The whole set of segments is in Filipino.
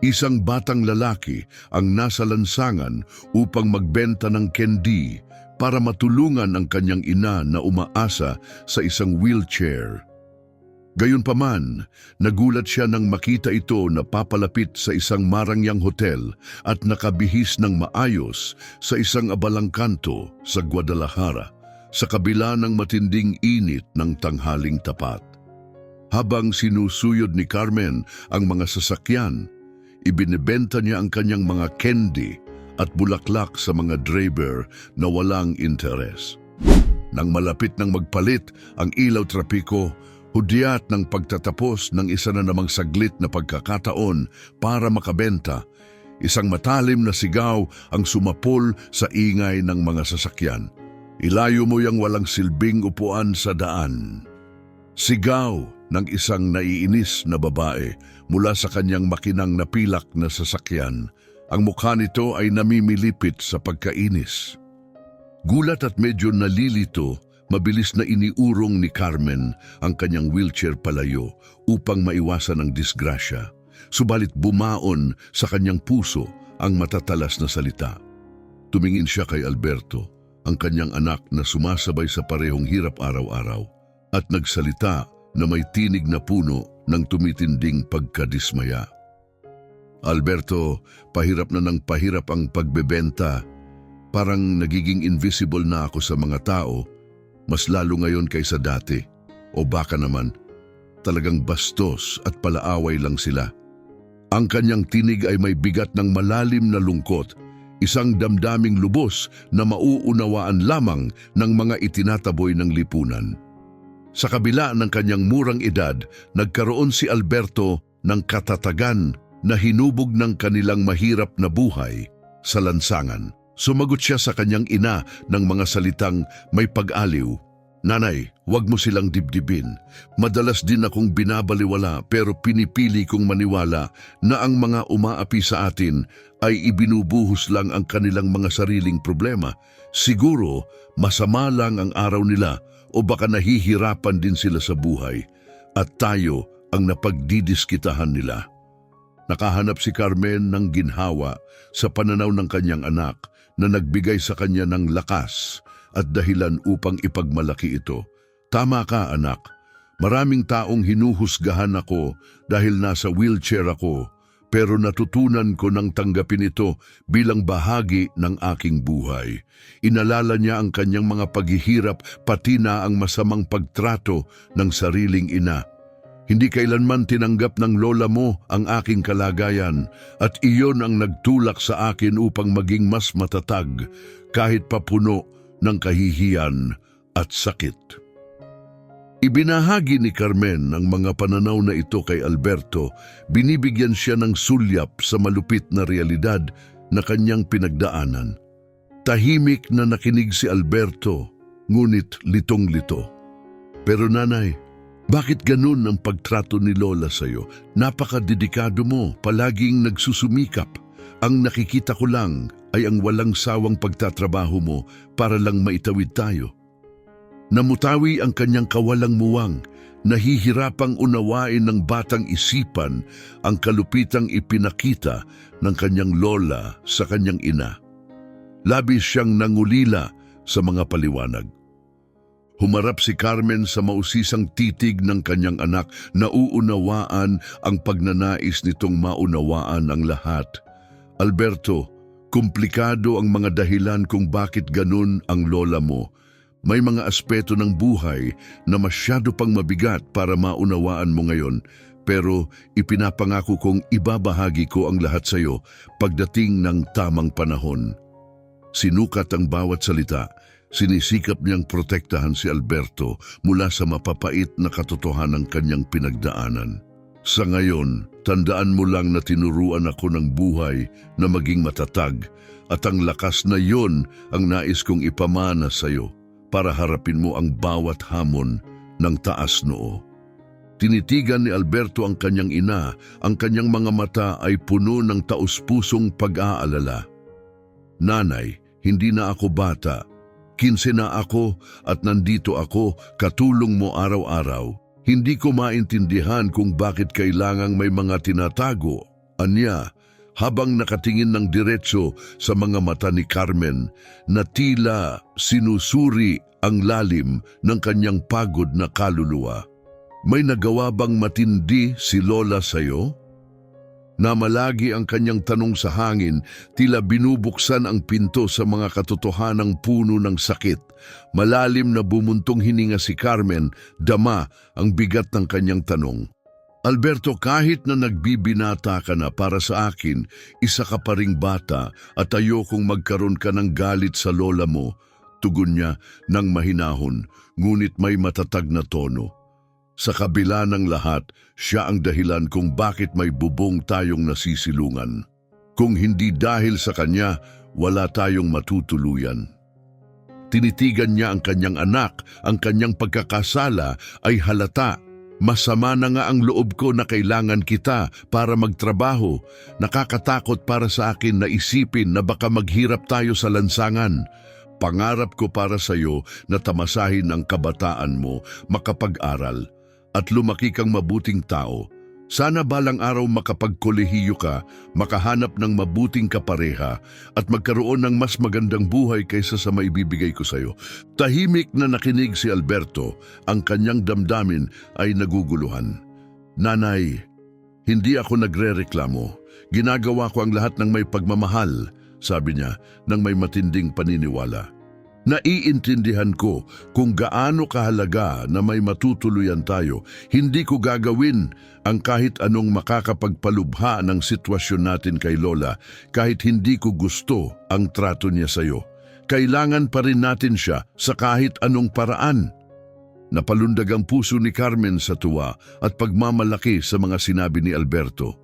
Isang batang lalaki ang nasa lansangan upang magbenta ng candy para matulungan ang kanyang ina na umaasa sa isang wheelchair. Gayunpaman, nagulat siya nang makita ito na papalapit sa isang marangyang hotel at nakabihis ng maayos sa isang abalang kanto sa Guadalajara, sa kabila ng matinding init ng tanghaling tapat. Habang sinusuyod ni Carmen ang mga sasakyan, ibinebenta niya ang kanyang mga candy at bulaklak sa mga driver na walang interes. Nang malapit ng magpalit ang ilaw trapiko, hudyat ng pagtatapos ng isa na namang saglit na pagkakataon para makabenta, isang matalim na sigaw ang sumapol sa ingay ng mga sasakyan. Ilayo mo yang walang silbing upuan sa daan. Sigaw ng isang naiinis na babae mula sa kanyang makinang napilak na sasakyan. Ang mukha nito ay namimilipit sa pagkainis. Gulat at medyo nalilito, mabilis na iniurong ni Carmen ang kanyang wheelchair palayo upang maiwasan ang disgrasya. Subalit bumaon sa kanyang puso ang matatalas na salita. Tumingin siya kay Alberto, ang kanyang anak na sumasabay sa parehong hirap araw-araw, at nagsalita na may tinig na puno ng tumitinding pagkadismaya. Alberto, pahirap na ng pahirap ang pagbebenta. Parang nagiging invisible na ako sa mga tao, mas lalo ngayon kaysa dati. O baka naman, talagang bastos at palaaway lang sila. Ang kanyang tinig ay may bigat ng malalim na lungkot, isang damdaming lubos na mauunawaan lamang ng mga itinataboy ng lipunan. Sa kabila ng kanyang murang edad, nagkaroon si Alberto ng katatagan na hinubog ng kanilang mahirap na buhay sa lansangan. Sumagot siya sa kanyang ina ng mga salitang may pag-aliw. Nanay, huwag mo silang dibdibin. Madalas din akong binabaliwala pero pinipili kong maniwala na ang mga umaapi sa atin ay ibinubuhos lang ang kanilang mga sariling problema. Siguro, masama lang ang araw nila o baka nahihirapan din sila sa buhay at tayo ang napagdidiskitahan nila. Nakahanap si Carmen ng ginhawa sa pananaw ng kanyang anak na nagbigay sa kanya ng lakas at dahilan upang ipagmalaki ito. Tama ka, anak. Maraming taong hinuhusgahan ako dahil nasa wheelchair ako, pero natutunan ko nang tanggapin ito bilang bahagi ng aking buhay. Inalala niya ang kanyang mga paghihirap pati na ang masamang pagtrato ng sariling ina. Hindi kailanman tinanggap ng lola mo ang aking kalagayan at iyon ang nagtulak sa akin upang maging mas matatag kahit papuno ng kahihiyan at sakit. Ibinahagi ni Carmen ang mga pananaw na ito kay Alberto, binibigyan siya ng sulyap sa malupit na realidad na kanyang pinagdaanan. Tahimik na nakinig si Alberto, ngunit litong-lito. Pero nanay, bakit ganun ang pagtrato ni Lola sa'yo? Napakadedikado mo, palaging nagsusumikap. Ang nakikita ko lang ay ang walang sawang pagtatrabaho mo para lang maitawid tayo. Namutawi ang kanyang kawalang muwang, nahihirapang unawain ng batang isipan ang kalupitang ipinakita ng kanyang lola sa kanyang ina. Labis siyang nangulila sa mga paliwanag. Humarap si Carmen sa mausisang titig ng kanyang anak na uunawaan ang pagnanais nitong maunawaan ang lahat. Alberto, komplikado ang mga dahilan kung bakit ganun ang lola mo. May mga aspeto ng buhay na masyado pang mabigat para maunawaan mo ngayon, pero ipinapangako kong ibabahagi ko ang lahat sa iyo pagdating ng tamang panahon. Sinukat ang bawat salita. Sinisikap niyang protektahan si Alberto mula sa mapapait na katotohanan ng kanyang pinagdaanan. Sa ngayon, tandaan mo lang na tinuruan ako ng buhay na maging matatag at ang lakas na yon ang nais kong ipamana sa iyo para harapin mo ang bawat hamon ng taas noo. Tinitigan ni Alberto ang kanyang ina, ang kanyang mga mata ay puno ng taus-pusong pag-aalala. Nanay, hindi na ako bata. 15 na ako at nandito ako, katulong mo araw-araw. Hindi ko maintindihan kung bakit kailangang may mga tinatago Anya, habang nakatingin ng diretso sa mga mata ni Carmen na tila sinusuri ang lalim ng kanyang pagod na kaluluwa. May nagawa bang matindi si Lola sa'yo? Namalagi ang kanyang tanong sa hangin, tila binubuksan ang pinto sa mga katotohanang puno ng sakit. Malalim na bumuntong hininga si Carmen, dama ang bigat ng kanyang tanong. Alberto, kahit na nagbibinata ka na para sa akin, isa ka pa ring bata at ayokong magkaroon ka ng galit sa lola mo. Tugon niya ng mahinahon, ngunit may matatag na tono. Sa kabila ng lahat, siya ang dahilan kung bakit may bubong tayong nasisilungan. Kung hindi dahil sa kanya, wala tayong matutuluyan. Tinitigan niya ang kanyang anak, ang kanyang pagkakasala ay halata. Masama na nga ang loob ko na kailangan kita para magtrabaho. Nakakatakot para sa akin na isipin na baka maghirap tayo sa lansangan. Pangarap ko para sa iyo na tamasahin ang kabataan mo, makapag-aral, at lumaki kang mabuting tao. Sana balang araw makapagkolehiyo ka, makahanap ng mabuting kapareha, at magkaroon ng mas magandang buhay kaysa sa maibibigay ko sa iyo. Tahimik na nakinig si Alberto, ang kanyang damdamin ay naguguluhan. Nanay, hindi ako nagrereklamo. Ginagawa ko ang lahat ng may pagmamahal, sabi niya nang may matinding paniniwala. Naiintindihan ko kung gaano kahalaga na may matutuluyan tayo. Hindi ko gagawin ang kahit anong makakapagpalubha ng sitwasyon natin kay Lola kahit hindi ko gusto ang trato niya sa iyo. Kailangan pa rin natin siya sa kahit anong paraan. Napalundag ang puso ni Carmen sa tuwa at pagmamalaki sa mga sinabi ni Alberto.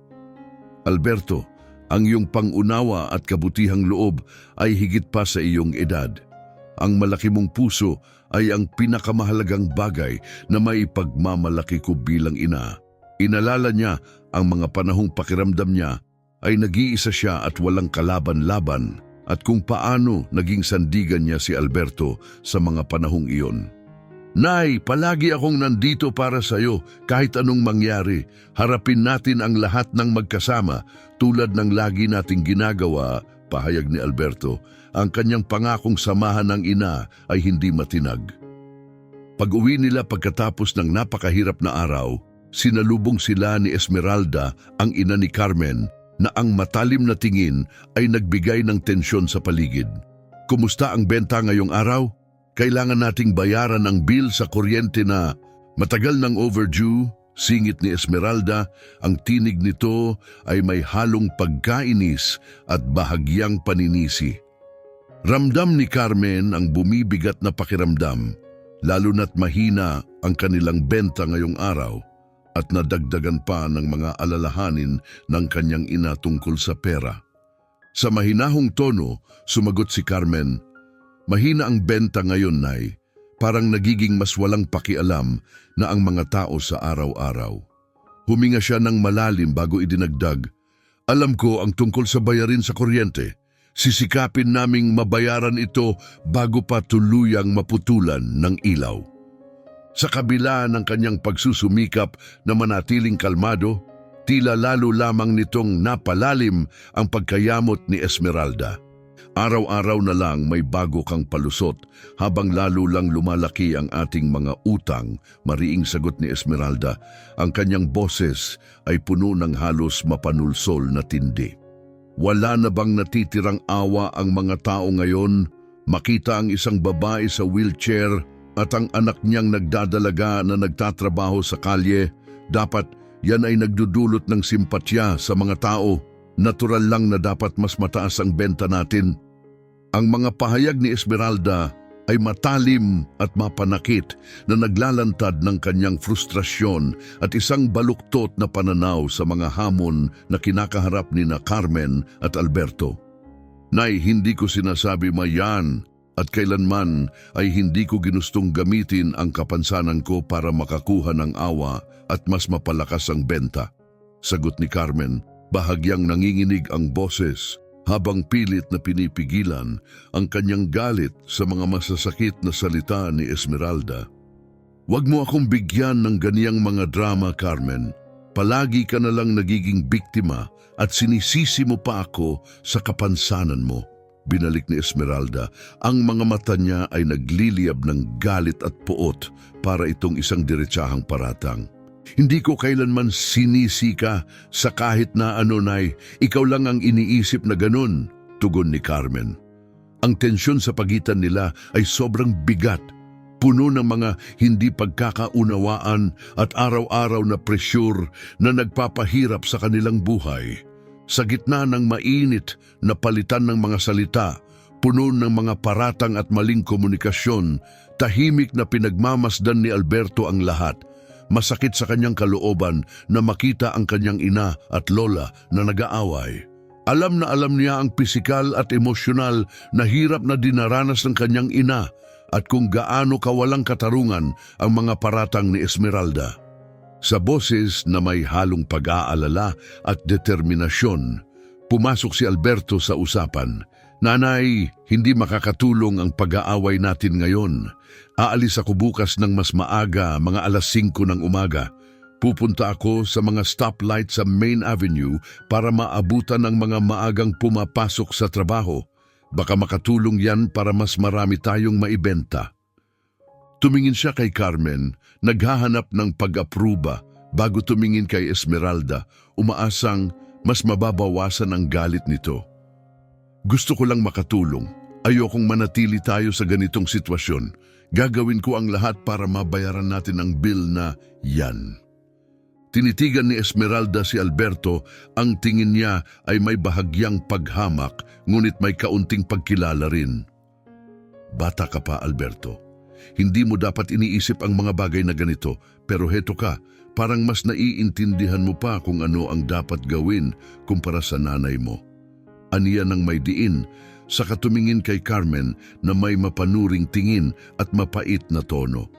Alberto, ang iyong pangunawa at kabutihang loob ay higit pa sa iyong edad. Ang malaki mong puso ay ang pinakamahalagang bagay na maipagmamalaki ko bilang ina. Inalala niya ang mga panahong pakiramdam niya ay nag-iisa siya at walang kalaban-laban at kung paano naging sandigan niya si Alberto sa mga panahong iyon. Nay, palagi akong nandito para sa iyo kahit anong mangyari. Harapin natin ang lahat ng magkasama tulad ng lagi nating ginagawa, pahayag ni Alberto. Ang kanyang pangakong samahan ng ina ay hindi matinag. Pag-uwi nila pagkatapos ng napakahirap na araw, sinalubong sila ni Esmeralda, ang ina ni Carmen, na ang matalim na tingin ay nagbigay ng tensyon sa paligid. Kumusta ang benta ngayong araw? Kailangan nating bayaran ang bill sa kuryente na matagal nang overdue, singit ni Esmeralda. Ang tinig nito ay may halong pagkainis at bahagyang paninisi. Ramdam ni Carmen ang bumibigat na pakiramdam, lalo na't mahina ang kanilang benta ngayong araw at nadagdagan pa ng mga alalahanin ng kanyang ina tungkol sa pera. Sa mahinahong tono, sumagot si Carmen, "Mahina ang benta ngayon, Nay. Parang nagiging mas walang pakialam na ang mga tao sa araw-araw." Huminga siya ng malalim bago idinagdag, "Alam ko ang tungkol sa bayarin sa kuryente. Sisikapin naming mabayaran ito bago pa tuluyang maputulan ng ilaw." Sa kabila ng kanyang pagsusumikap na manatiling kalmado, tila lalo lamang nitong napalalim ang pagkayamot ni Esmeralda. Araw-araw na lang may bago kang palusot habang lalo lang lumalaki ang ating mga utang, mariing sagot ni Esmeralda. Ang kanyang boses ay puno ng halos mapanulsol na tindi. Wala na bang natitirang awa ang mga tao ngayon? Makita ang isang babae sa wheelchair at ang anak niyang nagdadalaga na nagtatrabaho sa kalye. Dapat yan ay nagdudulot ng simpatya sa mga tao. Natural lang na dapat mas mataas ang benta natin. Ang mga pahayag ni Esmeralda ay matalim at mapanakit na naglalantad ng kanyang frustrasyon at isang baluktot na pananaw sa mga hamon na kinakaharap ni na Carmen at Alberto. Nay, hindi ko sinasabi mayan at kailanman ay hindi ko ginustong gamitin ang kapansanan ko para makakuha ng awa at mas mapalakas ang benta. Sagot ni Carmen, bahagyang nanginginig ang boses, habang pilit na pinipigilan ang kanyang galit sa mga masasakit na salita ni Esmeralda. "Huwag mo akong bigyan ng ganiyang mga drama, Carmen. Palagi ka na lang nagiging biktima at sinisisi mo pa ako sa kapansanan mo. Binalik ni Esmeralda. Ang mga mata niya ay nagliliyab ng galit at puot para itong isang diretsahang paratang. Hindi ko kailanman sinisi ka sa kahit na ano, Nay. Ikaw lang ang iniisip na ganun, tugon ni Carmen. Ang tensyon sa pagitan nila ay sobrang bigat, puno ng mga hindi pagkakaunawaan at araw-araw na presyur na nagpapahirap sa kanilang buhay. Sa gitna ng mainit na palitan ng mga salita, puno ng mga paratang at maling komunikasyon, tahimik na pinagmamasdan ni Alberto ang lahat. Masakit sa kanyang kalooban na makita ang kanyang ina at lola na nag-aaway. Alam na alam niya ang pisikal at emosyonal na hirap na dinaranas ng kanyang ina at kung gaano kawalang katarungan ang mga paratang ni Esmeralda. Sa boses na may halong pag-aalala at determinasyon, pumasok si Alberto sa usapan. Nanay, hindi makakatulong ang pag-aaway natin ngayon. Aalis ako bukas ng mas maaga, mga alas 5 ng umaga. Pupunta ako sa mga stoplight sa Main Avenue para maabutan ng mga maagang pumapasok sa trabaho. Baka makatulong yan para mas marami tayong maibenta. Tumingin siya kay Carmen, naghahanap ng pag-apruba bago tumingin kay Esmeralda, umaasang mas mababawasan ang galit nito. Gusto ko lang makatulong. Ayokong manatili tayo sa ganitong sitwasyon. Gagawin ko ang lahat para mabayaran natin ang bill na yan. Tinitigan ni Esmeralda si Alberto, ang tingin niya ay may bahagyang paghamak, ngunit may kaunting pagkilala rin. Bata ka pa, Alberto. Hindi mo dapat iniisip ang mga bagay na ganito, pero heto ka, parang mas naiintindihan mo pa kung ano ang dapat gawin kumpara sa nanay mo. Aniya ng may diin, sa katumingin kay Carmen na may mapanuring tingin at mapait na tono.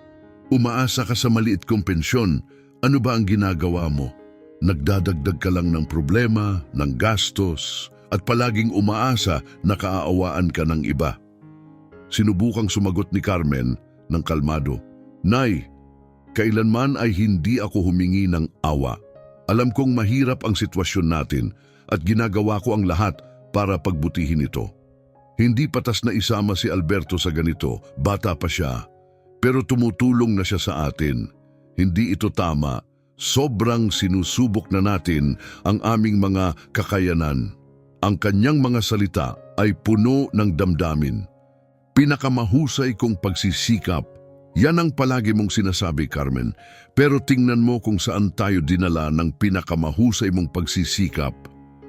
Umaasa ka sa maliit kong pensyon, ano ba ang ginagawa mo? Nagdadagdag ka lang ng problema, ng gastos, at palaging umaasa na kaaawaan ka ng iba. Sinubukang sumagot ni Carmen ng kalmado. Nay, kailanman ay hindi ako humingi ng awa. Alam kong mahirap ang sitwasyon natin at ginagawa ko ang lahat para pagbutihin ito. Hindi patas na isama si Alberto sa ganito, bata pa siya, pero tumutulong na siya sa atin. Hindi ito tama, sobrang sinusubok na natin ang aming mga kakayanan. Ang kanyang mga salita ay puno ng damdamin. Pinakamahusay kong pagsisikap, yan ang palagi mong sinasabi, Carmen, pero tingnan mo kung saan tayo dinala ng pinakamahusay mong pagsisikap.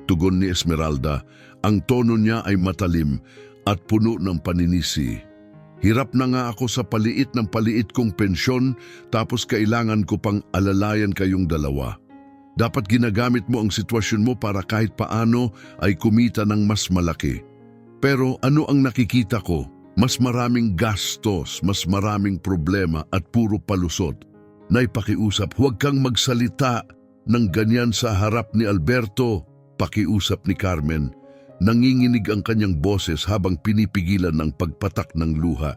Tugon ni Esmeralda, ang tono niya ay matalim at puno ng paninisi. Hirap na nga ako sa paliit ng paliit kong pensyon tapos kailangan ko pang alalayan kayong dalawa. Dapat ginagamit mo ang sitwasyon mo para kahit paano ay kumita ng mas malaki. Pero ano ang nakikita ko? Mas maraming gastos, mas maraming problema at puro palusot. Naipakiusap, huwag kang magsalita ng ganyan sa harap ni Alberto. Pakiusap ni Carmen. Nanginginig ang kanyang boses habang pinipigilan ng pagpatak ng luha.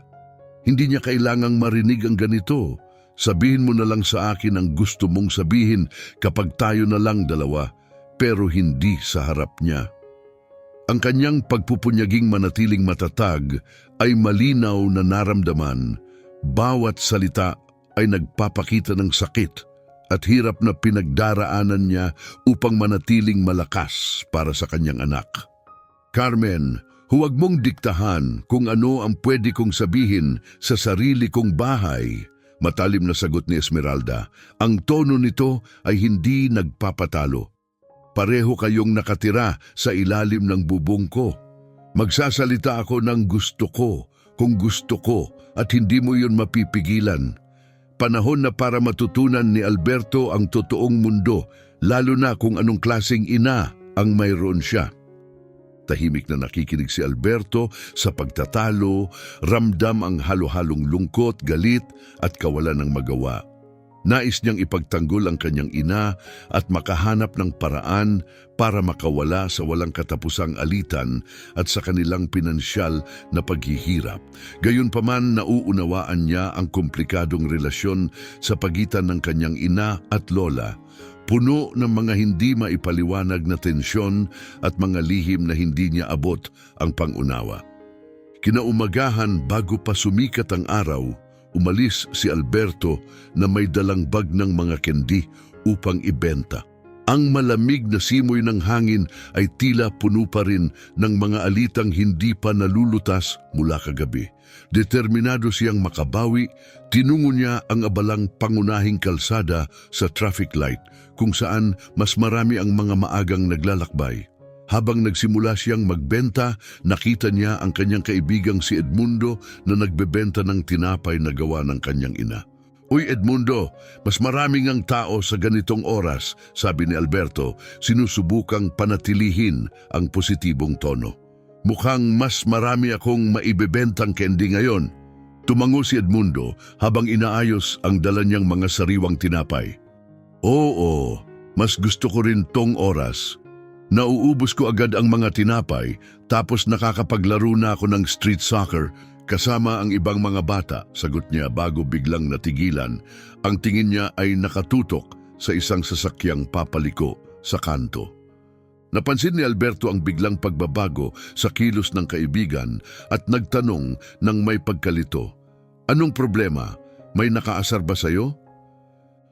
Hindi niya kailangang marinig ang ganito. Sabihin mo na lang sa akin ang gusto mong sabihin kapag tayo na lang dalawa, pero hindi sa harap niya. Ang kanyang pagpupunyaging manatiling matatag ay malinaw na naramdaman. Bawat salita ay nagpapakita ng sakit at hirap na pinagdaraanan niya upang manatiling malakas para sa kanyang anak. Carmen, huwag mong diktahan kung ano ang pwede kong sabihin sa sarili kong bahay. Matalim na sagot ni Esmeralda. Ang tono nito ay hindi nagpapatalo. Pareho kayong nakatira sa ilalim ng bubong ko. Magsasalita ako ng gusto ko, kung gusto ko, at hindi mo yun mapipigilan. Panahon na para matutunan ni Alberto ang totoong mundo, lalo na kung anong klaseng ina ang mayroon siya. Tahimik na nakikinig si Alberto sa pagtatalo, ramdam ang halo-halong lungkot, galit at kawalan ng magawa. Nais niyang ipagtanggol ang kanyang ina at makahanap ng paraan para makawala sa walang katapusang alitan at sa kanilang pinansyal na paghihirap. Gayunpaman, nauunawaan niya ang komplikadong relasyon sa pagitan ng kanyang ina at lola. puno ng mga hindi maipaliwanag na tensyon at mga lihim na hindi niya abot ang pangunawa. Kinaumagahan bago pa sumikat ang araw, umalis si Alberto na may dalang bag ng mga candy upang ibenta. Ang malamig na simoy ng hangin ay tila puno pa rin ng mga alitang hindi pa nalulutas mula kagabi. Determinado siyang makabawi, tinungo niya ang abalang pangunahing kalsada sa traffic light kung saan mas marami ang mga maagang naglalakbay. Habang nagsimula siyang magbenta, nakita niya ang kanyang kaibigang si Edmundo na nagbebenta ng tinapay na gawa ng kanyang ina. "Uy Edmundo, mas maraming ang tao sa ganitong oras," sabi ni Alberto, sinusubukang panatilihin ang positibong tono. "Mukhang mas marami akong maibebentang candy ngayon." Tumango si Edmundo habang inaayos ang dala niyang mga sariwang tinapay. "Oo, mas gusto ko rin tong oras. Nauubos ko agad ang mga tinapay tapos nakakapaglaro na ako ng street soccer kasama ang ibang mga bata," sagot niya bago biglang natigilan. Ang tingin niya ay nakatutok sa isang sasakyang papaliko sa kanto. Napansin ni Alberto ang biglang pagbabago sa kilos ng kaibigan at nagtanong ng may pagkalito, "Anong problema? May nakaasar ba sa'yo?"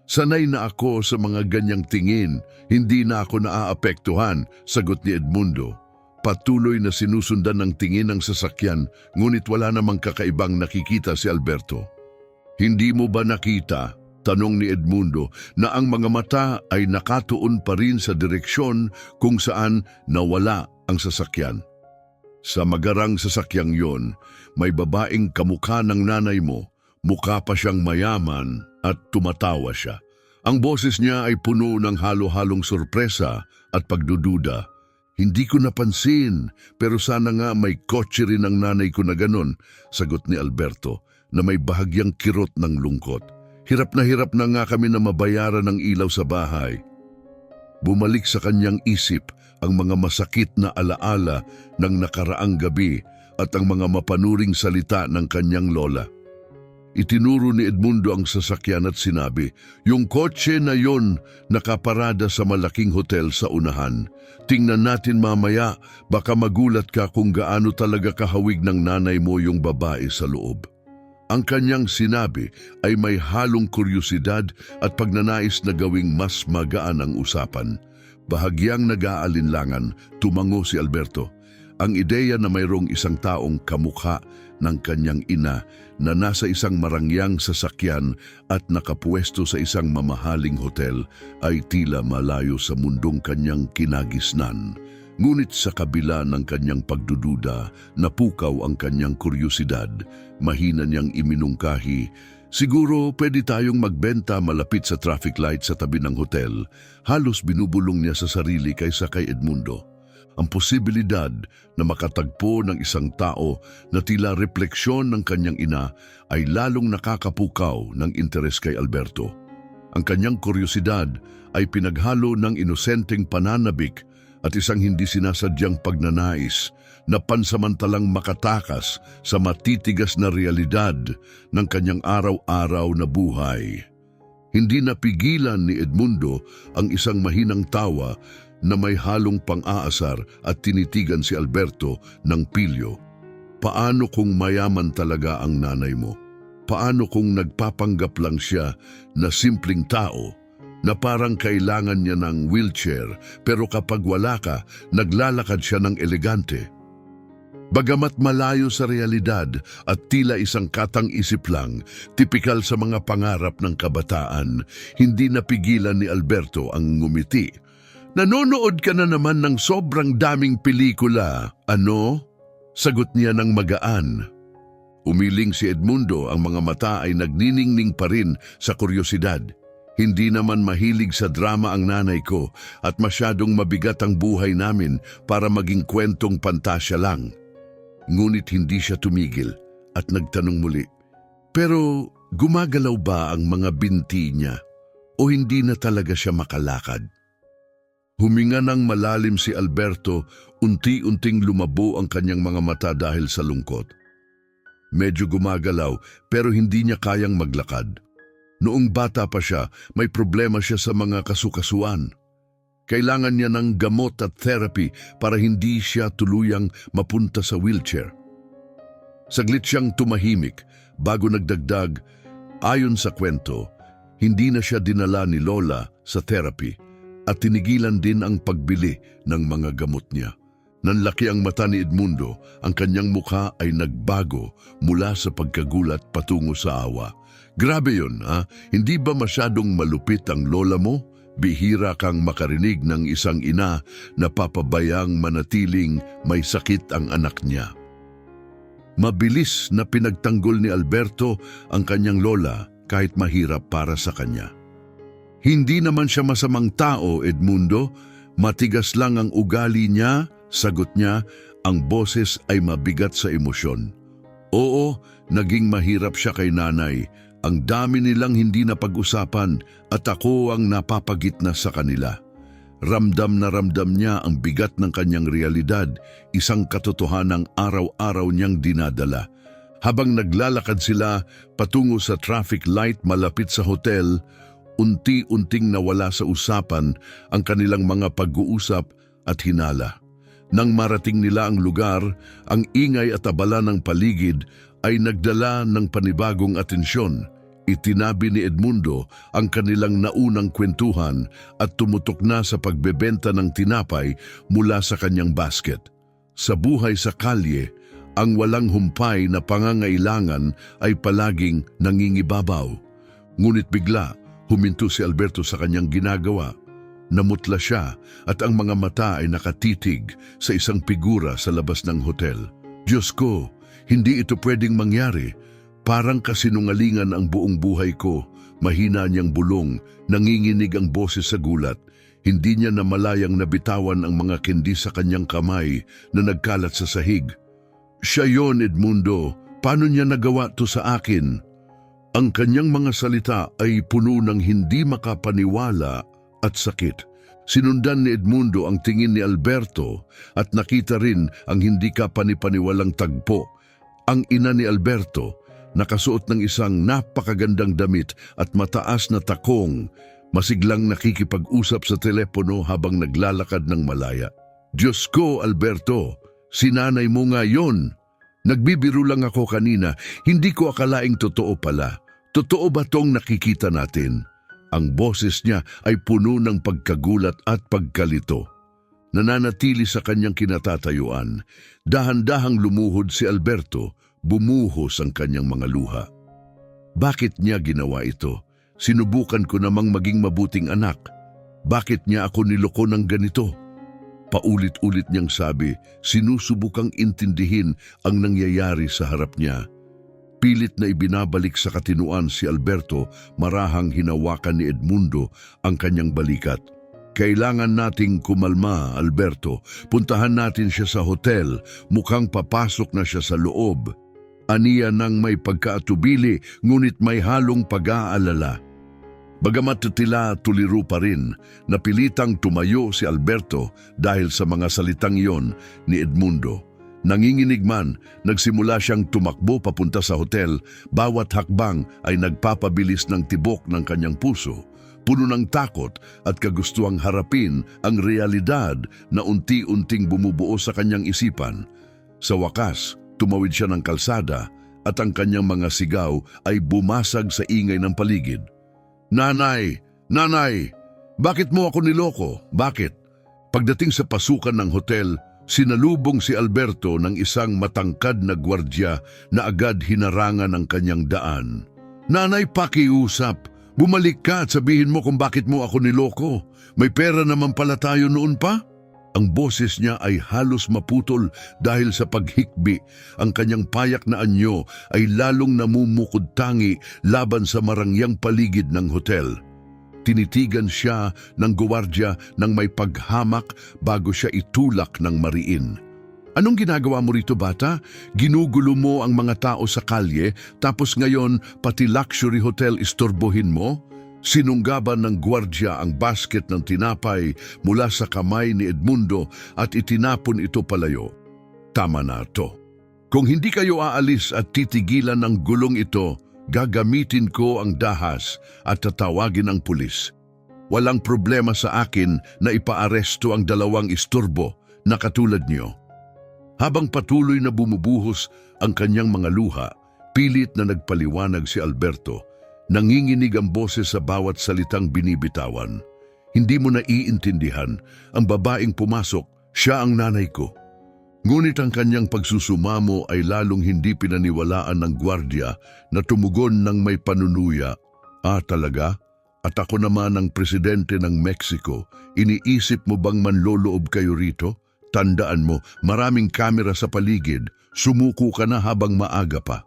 "Sanay na ako sa mga ganyang tingin, hindi na ako naaapektuhan," sagot ni Edmundo. Patuloy na sinusundan ng tingin ng sasakyan, ngunit wala namang kakaibang nakikita si Alberto. "Hindi mo ba nakita," tanong ni Edmundo, "na ang mga mata ay nakatuon pa rin sa direksyon kung saan nawala ang sasakyan? Sa magarang sasakyang yon, may babaeng kamukha ng nanay mo, mukha pa siyang mayaman at tumatawa siya." Ang boses niya ay puno ng halo-halong sorpresa at pagdududa. "Hindi ko napansin, pero sana nga may kotse rin ang nanay ko na ganon," sagot ni Alberto na may bahagyang kirot ng lungkot. Hirap na nga kami na mabayaran ng ilaw sa bahay." Bumalik sa kanyang isip ang mga masakit na alaala ng nakaraang gabi at ang mga mapanuring salita ng kanyang lola. Itinuro ni Edmundo ang sasakyan at sinabi, "Yung kotse na yon nakaparada sa malaking hotel sa unahan. Tingnan natin mamaya, baka magulat ka kung gaano talaga kahawig ng nanay mo yung babae sa loob." Ang kanyang sinabi ay may halong kuryosidad at pagnanais na gawing mas magaan ang usapan. Bahagyang nag-aalinlangan, tumango si Alberto. Ang ideya na mayroong isang taong kamukha ng kanyang ina na nasa isang marangyang sasakyan at nakapuesto sa isang mamahaling hotel ay tila malayo sa mundong kanyang kinagisnan. Ngunit sa kabila ng kanyang pagdududa, napukaw ang kanyang kuryosidad. Mahina niyang iminungkahi, "Siguro pwede tayong magbenta malapit sa traffic light sa tabi ng hotel." Halos binubulong niya sa sarili kaysa kay Edmundo. Ang posibilidad na makatagpo ng isang tao na tila refleksyon ng kanyang ina ay lalong nakakapukaw ng interes kay Alberto. Ang kanyang kuryosidad ay pinaghalo ng inosenteng pananabik at isang hindi sinasadyang pagnanais na pansamantalang makatakas sa matitigas na realidad ng kanyang araw-araw na buhay. Hindi napigilan ni Edmundo ang isang mahinang tawa na may halong pang-aasar at tinitigan si Alberto ng pilyo. "Paano kung mayaman talaga ang nanay mo? Paano kung nagpapanggap lang siya na simpleng tao, na parang kailangan niya ng wheelchair pero kapag wala ka, naglalakad siya ng elegante?" Bagamat malayo sa realidad at tila isang katang-isip lang, tipikal sa mga pangarap ng kabataan, hindi napigilan ni Alberto ang ngumiti. "Nanonood ka na naman ng sobrang daming pelikula, ano?" sagot niya ng magaan. Umiling si Edmundo, ang mga mata ay nagniningning pa rin sa kuryosidad. "Hindi naman mahilig sa drama ang nanay ko at masyadong mabigat ang buhay namin para maging kwentong pantasya lang." Ngunit hindi siya tumigil at nagtanong muli, "Pero gumagalaw ba ang mga binti niya o hindi na talaga siya makalakad?" Huminga ng malalim si Alberto, unti-unting lumabo ang kanyang mga mata dahil sa lungkot. Medyo gumagalaw pero hindi niya kayang maglakad. Noong bata pa siya, may problema siya sa mga kasukasuan. Kailangan niya ng gamot at therapy para hindi siya tuluyang mapunta sa wheelchair. Saglit siyang tumahimik bago nagdagdag, ayon sa kwento, hindi na siya dinala ni Lola sa therapy at tinigilan din ang pagbili ng mga gamot niya. Nanlaki ang mata ni Edmundo, ang kanyang mukha ay nagbago mula sa pagkagulat patungo sa awa. Grabe yun, ha? Hindi ba masyadong malupit ang lola mo? Bihira kang makarinig ng isang ina na papabayang manatiling may sakit ang anak niya. Mabilis na pinagtanggol ni Alberto ang kanyang lola kahit mahirap para sa kanya. Hindi naman siya masamang tao, Edmundo. Matigas lang ang ugali niya, sagot niya, ang boses ay mabigat sa emosyon. Oo, naging mahirap siya kay nanay. Ang dami nilang hindi napag-usapan at ako ang napapagitna sa kanila. Ramdam na ramdam niya ang bigat ng kanyang realidad, isang katotohanang araw-araw niyang dinadala. Habang naglalakad sila patungo sa traffic light malapit sa hotel, unti-unting nawala sa usapan ang kanilang mga pag-uusap at hinala. Nang marating nila ang lugar, ang ingay at abala ng paligid ay nagdala ng panibagong atensyon. Itinabi ni Edmundo ang kanilang naunang kwentuhan at tumutok na sa pagbebenta ng tinapay mula sa kanyang basket. Sa buhay sa kalye, ang walang humpay na pangangailangan ay palaging nangingibabaw. Ngunit bigla, huminto si Alberto sa kanyang ginagawa. Namutla siya at ang mga mata ay nakatitig sa isang figura sa labas ng hotel. Diyos ko, hindi ito pwedeng mangyari. Parang kasinungalingan ang buong buhay ko. Mahina niyang bulong, nanginginig ang boses sa gulat. Hindi niya namalayang nabitawan ang mga kendi sa kanyang kamay na nagkalat sa sahig. Siya yon, Edmundo. Paano niya nagawa to sa akin? Ang kanyang mga salita ay puno ng hindi makapaniwala at sakit. Sinundan ni Edmundo ang tingin ni Alberto at nakita rin ang hindi kapanipaniwalang tagpo. Ang ina ni Alberto, nakasuot ng isang napakagandang damit at mataas na takong, masiglang nakikipag-usap sa telepono habang naglalakad ng malaya. Diyos ko, Alberto, sinanay mo nga yon. Nagbibiro lang ako kanina, hindi ko akalaing totoo pala. Totoo ba tong nakikita natin? Ang boses niya ay puno ng pagkagulat at pagkalito. Nananatili sa kanyang kinatatayuan. Dahan-dahang lumuhod si Alberto, bumuhos ang kanyang mga luha. Bakit niya ginawa ito? Sinubukan ko namang maging mabuting anak. Bakit niya ako niloko ng ganito? Paulit-ulit niyang sabi, sinusubukang intindihin ang nangyayari sa harap niya. Pilit na ibinabalik sa katinuan si Alberto, marahang hinawakan ni Edmundo ang kanyang balikat. Kailangan nating kumalma, Alberto. Puntahan natin siya sa hotel. Mukhang papasok na siya sa loob. Aniya nang may pagkaatubili, ngunit may halong pag-aalala. Bagamat tila tuliro pa rin, napilitang tumayo si Alberto dahil sa mga salitang iyon ni Edmundo. Nanginginig man, nagsimula siyang tumakbo papunta sa hotel, bawat hakbang ay nagpapabilis ng tibok ng kanyang puso. Puno ng takot at kagustuhang harapin ang realidad na unti-unting bumubuo sa kanyang isipan. Sa wakas, tumawid siya ng kalsada at ang kanyang mga sigaw ay bumasag sa ingay ng paligid. Nanay! Nanay! Bakit mo ako niloko? Bakit? Pagdating sa pasukan ng hotel, sinalubong si Alberto ng isang matangkad na gwardya na agad hinarangan ang kanyang daan. Nanay, pakiusap! Bumalik ka at sabihin mo kung bakit mo ako niloko. May pera naman pala tayo noon pa? Ang boses niya ay halos maputol dahil sa paghikbi. Ang kanyang payak na anyo ay lalong namumukod-tangi laban sa marangyang paligid ng hotel. Tinitigan siya ng guwardya nang may paghamak bago siya itulak ng mariin. Anong ginagawa mo rito, bata? Ginugulo mo ang mga tao sa kalye, tapos ngayon pati luxury hotel istorbohin mo? Sinunggaban ng gwardya ang basket ng tinapay mula sa kamay ni Edmundo at itinapon ito palayo. Tama na to. Kung hindi kayo aalis at titigilan ng gulong ito, Gagamitin ko ang dahas at tatawagin ang pulis. Walang problema sa akin na ipaaresto ang dalawang isturbo na katulad niyo. Habang patuloy na bumubuhos ang kanyang mga luha, pilit na nagpaliwanag si Alberto. Nanginginig ang boses sa bawat salitang binibitawan. Hindi mo naiintindihan, ang babaeng pumasok, siya ang nanay ko. Ngunit ang kanyang pagsusumamo ay lalong hindi pinaniwalaan ng gwardya na tumugon ng may panunuya. Ah, talaga? At ako naman ang presidente ng Mexico, iniisip mo bang manloloob kayo rito? Tandaan mo, maraming kamera sa paligid, sumuko ka na habang maaga pa.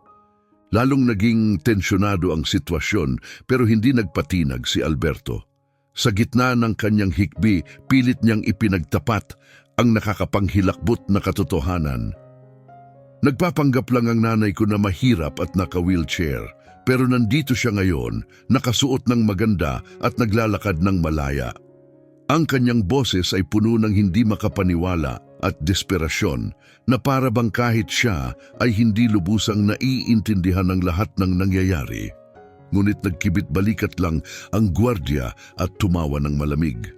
Lalong naging tensyonado ang sitwasyon pero hindi nagpatinag si Alberto. Sa gitna ng kanyang hikbi, pilit niyang ipinagtapat ang nakakapanghilakbot na katotohanan. Nagpapanggap lang ang nanay ko na mahirap at naka-wheelchair, pero nandito siya ngayon, nakasuot ng maganda at naglalakad ng malaya. Ang kanyang boses ay puno ng hindi makapaniwala at desperasyon na para bang kahit siya ay hindi lubusang naiintindihan ng lahat ng nangyayari. Ngunit nagkibit balikat lang ang gwardya at tumawa ng malamig.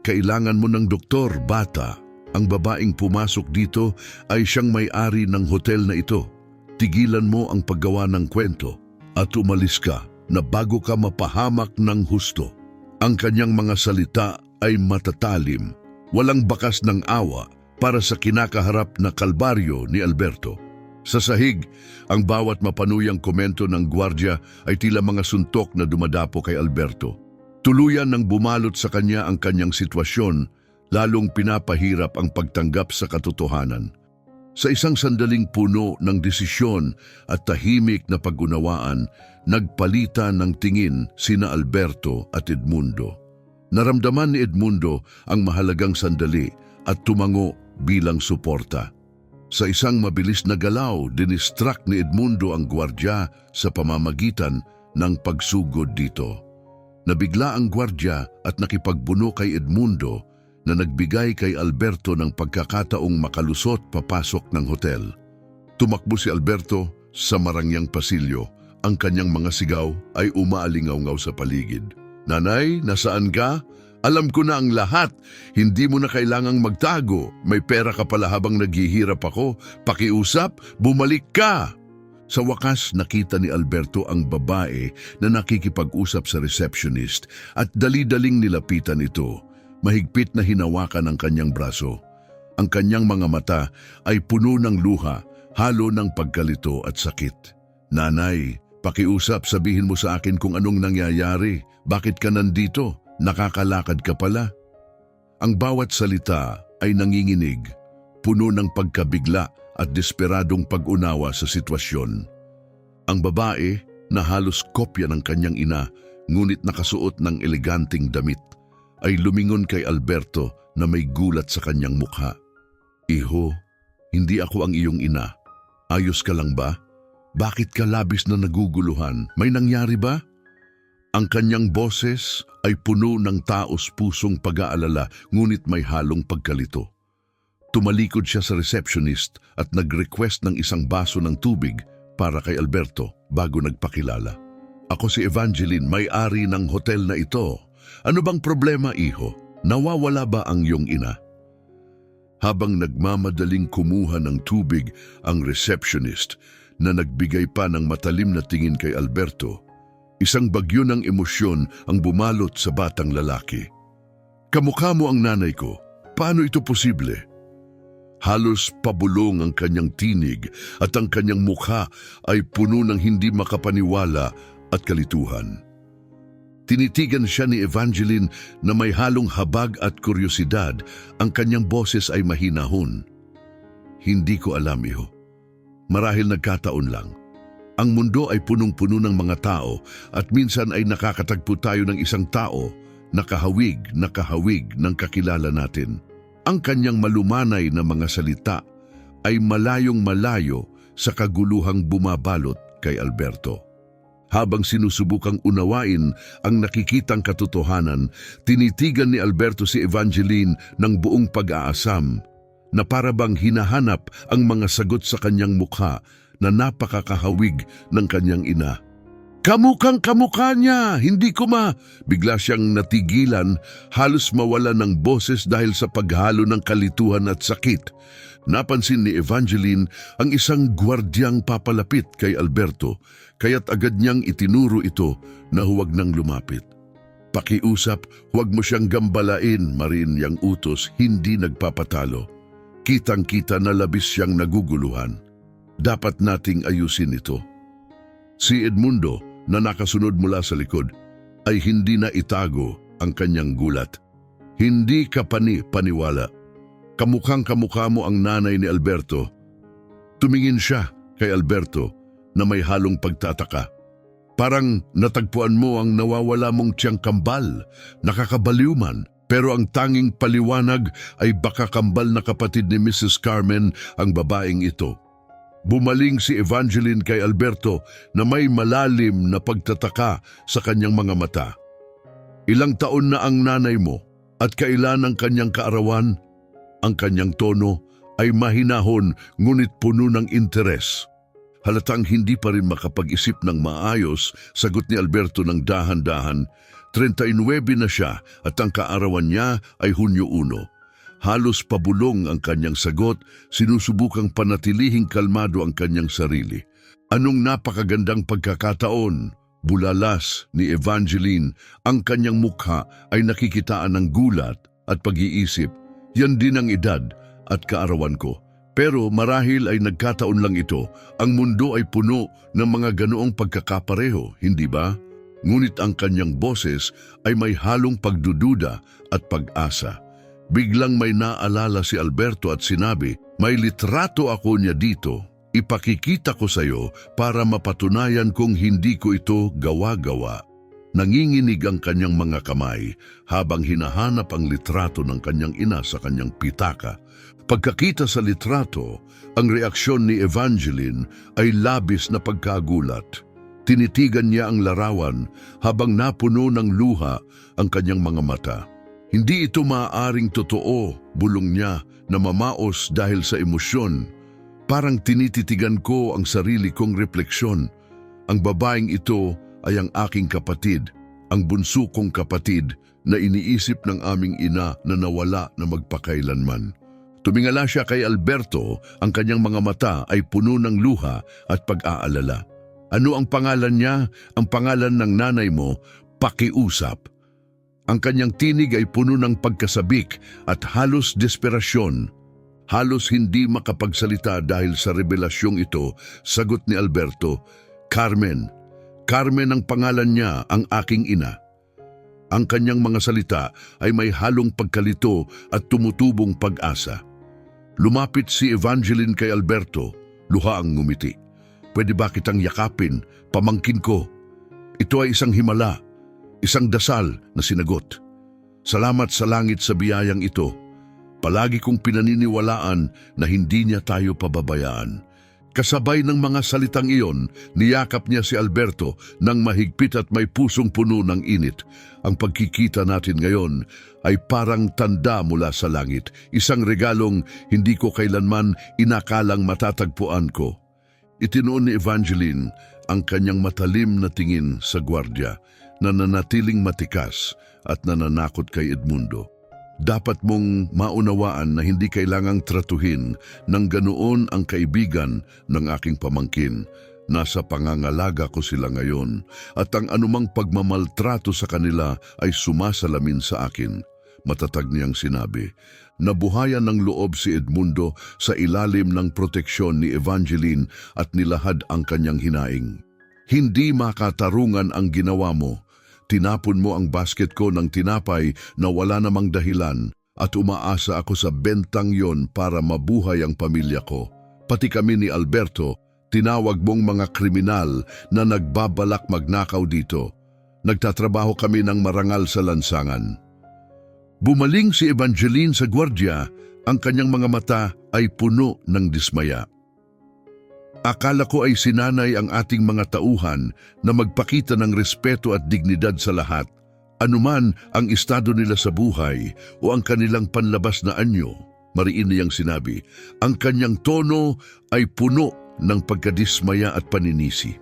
Kailangan mo ng doktor, bata. Ang babaeng pumasok dito ay siyang may-ari ng hotel na ito. Tigilan mo ang paggawa ng kwento at umalis ka na bago ka mapahamak ng husto. Ang kanyang mga salita ay matatalim, walang bakas ng awa para sa kinakaharap na kalbaryo ni Alberto. Sa sahig, ang bawat mapanuyang komento ng gwardya ay tila mga suntok na dumadapo kay Alberto. Tuluyan nang bumalot sa kanya ang kanyang sitwasyon, lalong pinapahirap ang pagtanggap sa katotohanan. Sa isang sandaling puno ng desisyon at tahimik na pag-unawaan, nagpalitan ng tingin sina Alberto at Edmundo. Naramdaman ni Edmundo ang mahalagang sandali at tumango bilang suporta. Sa isang mabilis na galaw, dinistract ni Edmundo ang gwardya sa pamamagitan ng pagsugod dito. Nabigla ang gwardya at nakipagbuno kay Edmundo na nagbigay kay Alberto ng pagkakataong makalusot papasok ng hotel. Tumakbo si Alberto sa marangyang pasilyo. Ang kanyang mga sigaw ay umaalingaw-ngaw sa paligid. Nanay, nasaan ka? Alam ko na ang lahat. Hindi mo na kailangang magtago. May pera ka pala habang naghihirap ako. Pakiusap, bumalik ka! Sa wakas, nakita ni Alberto ang babae na nakikipag-usap sa receptionist at dali-daling nilapitan ito. Mahigpit na hinawakan ang kanyang braso. Ang kanyang mga mata ay puno ng luha, halo ng pagkalito at sakit. Nanay, pakiusap, sabihin mo sa akin kung anong nangyayari. Bakit ka nandito? Nakakalakad ka pala. Ang bawat salita ay nanginginig, puno ng pagkabigla at desperadong pag-unawa sa sitwasyon. Ang babae na halos kopya ng kanyang ina, ngunit nakasuot ng eleganting damit, ay lumingon kay Alberto na may gulat sa kanyang mukha. Iho, hindi ako ang iyong ina. Ayos ka lang ba? Bakit ka labis na naguguluhan? May nangyari ba? Ang kanyang boses ay puno ng taos-pusong pag-aalala, ngunit may halong pagkalito. Tumalikod siya sa receptionist at nag-request ng isang baso ng tubig para kay Alberto bago nagpakilala. Ako si Evangeline, may-ari ng hotel na ito. Ano bang problema, iho? Nawawala ba ang iyong ina? Habang nagmamadaling kumuha ng tubig ang receptionist na nagbigay pa ng matalim na tingin kay Alberto, isang bagyo ng emosyon ang bumalot sa batang lalaki. Kamukha mo ang nanay ko. Paano ito posible? Halos pabulong ang kanyang tinig at ang kanyang mukha ay puno ng hindi makapaniwala at kalituhan. Tinitigan siya ni Evangeline na may halong habag at kuryosidad. Ang kanyang boses ay mahinahon. Hindi ko alam, iho. Marahil nagkataon lang. Ang mundo ay punong-puno ng mga tao at minsan ay nakakatagpo tayo ng isang tao na kahawig ng kakilala natin. Ang kanyang malumanay na mga salita ay malayong malayo sa kaguluhang bumabalot kay Alberto. Habang sinusubukang unawain ang nakikitang katotohanan, tinitigan ni Alberto si Evangeline ng buong pag-aasam na para bang hinahanap ang mga sagot sa kanyang mukha na napakakahawig ng kanyang ina. Kamukang kamukha niya, hindi ko Bigla siyang natigilan, halos mawala ng boses dahil sa paghalo ng kalituhan at sakit. Napansin ni Evangeline ang isang gwardyang papalapit kay Alberto, kaya't agad niyang itinuro ito na huwag nang lumapit. Pakiusap, huwag mo siyang gambalain, marin yang utos, hindi nagpapatalo. Kitang-kita na labis siyang naguguluhan. Dapat nating ayusin ito. Si Edmundo, na nakasunod mula sa likod, ay hindi na itago ang kanyang gulat. Hindi ka paniwala. Kamukhang kamukha mo ang nanay ni Alberto. Tumingin siya kay Alberto na may halong pagtataka. Parang natagpuan mo ang nawawala mong tiyang kambal, nakakabaliw man, pero ang tanging paliwanag ay baka kambal na kapatid ni Mrs. Carmen ang babaeng ito. Bumaling si Evangeline kay Alberto na may malalim na pagtataka sa kanyang mga mata. Ilang taon na ang nanay mo at kailan ang kanyang kaarawan? Ang kanyang tono ay mahinahon ngunit puno ng interes. Halatang hindi pa rin makapag-isip ng maayos, sagot ni Alberto ng dahan-dahan. 39 na siya at ang kaarawan niya ay Hunyo 1. Halos pabulong ang kanyang sagot, sinusubukang panatilihing kalmado ang kanyang sarili. Anong napakagandang pagkakataon, bulalas ni Evangeline, ang kanyang mukha ay nakikitaan ng gulat at pag-iisip. Yan din ang edad at kaarawan ko. Pero marahil ay nagkataon lang ito, ang mundo ay puno ng mga ganoong pagkakapareho, hindi ba? Ngunit ang kanyang boses ay may halong pagdududa at pag-asa. Biglang may naalala si Alberto at sinabi, may litrato ako niya dito. Ipakikita ko sa iyo para mapatunayan kong hindi ko ito gawa-gawa. Nanginginig ang kanyang mga kamay habang hinahanap ang litrato ng kanyang ina sa kanyang pitaka. Pagkakita sa litrato, ang reaksyon ni Evangeline ay labis na pagkagulat. Tinitigan niya ang larawan habang napuno ng luha ang kanyang mga mata. Hindi ito maaaring totoo, bulong niya na mamaos dahil sa emosyon. Parang tinititigan ko ang sarili kong refleksyon. Ang babaeng ito ay ang aking kapatid, ang bunso kong kapatid na iniisip ng aming ina na nawala na magpakailanman. Tumingala siya kay Alberto, ang kanyang mga mata ay puno ng luha at pag-aalala. Ano ang pangalan niya? Ang pangalan ng nanay mo, Pakiusap. Ang kanyang tinig ay puno ng pagkasabik at halos desperasyon. Halos hindi makapagsalita dahil sa revelasyong ito, sagot ni Alberto, Carmen. Carmen ang pangalan niya, ang aking ina. Ang kanyang mga salita ay may halong pagkalito at tumutubong pag-asa. Lumapit si Evangeline kay Alberto, luha ang ngumiti. Pwede ba kitang yakapin, pamangkin ko? Ito ay isang himala. Isang dasal na sinagot. Salamat sa langit sa biyayang ito. Palagi kong pinaniniwalaan na hindi niya tayo pababayaan. Kasabay ng mga salitang iyon, niyakap niya si Alberto ng mahigpit at may pusong puno ng init. Ang pagkikita natin ngayon ay parang tanda mula sa langit. Isang regalong hindi ko kailanman inakalang matatagpuan ko. Itinuon ni Evangeline ang kanyang matalim na tingin sa gwardya na nanatiling matikas at nananakot kay Edmundo. Dapat mong maunawaan na hindi kailangang tratuhin ng ganoon ang kaibigan ng aking pamangkin. Nasa pangangalaga ko sila ngayon at ang anumang pagmamaltrato sa kanila ay sumasalamin sa akin. Matatag niyang sinabi. Nabuhayan ng loob si Edmundo sa ilalim ng proteksyon ni Evangeline at nilahad ang kanyang hinaing. Hindi makatarungan ang ginawa mo. Tinapon mo ang basket ko ng tinapay na wala namang dahilan at umaasa ako sa bentang yon para mabuhay ang pamilya ko. Pati kami ni Alberto, tinawag mong mga kriminal na nagbabalak magnakaw dito. Nagtatrabaho kami ng marangal sa lansangan. Bumaling si Evangeline sa gwardya, ang kanyang mga mata ay puno ng dismaya. Akala ko ay sinanay ang ating mga tauhan na magpakita ng respeto at dignidad sa lahat, anuman ang estado nila sa buhay o ang kanilang panlabas na anyo. Mariin niyang sinabi, ang kanyang tono ay puno ng pagkadismaya at paninisi.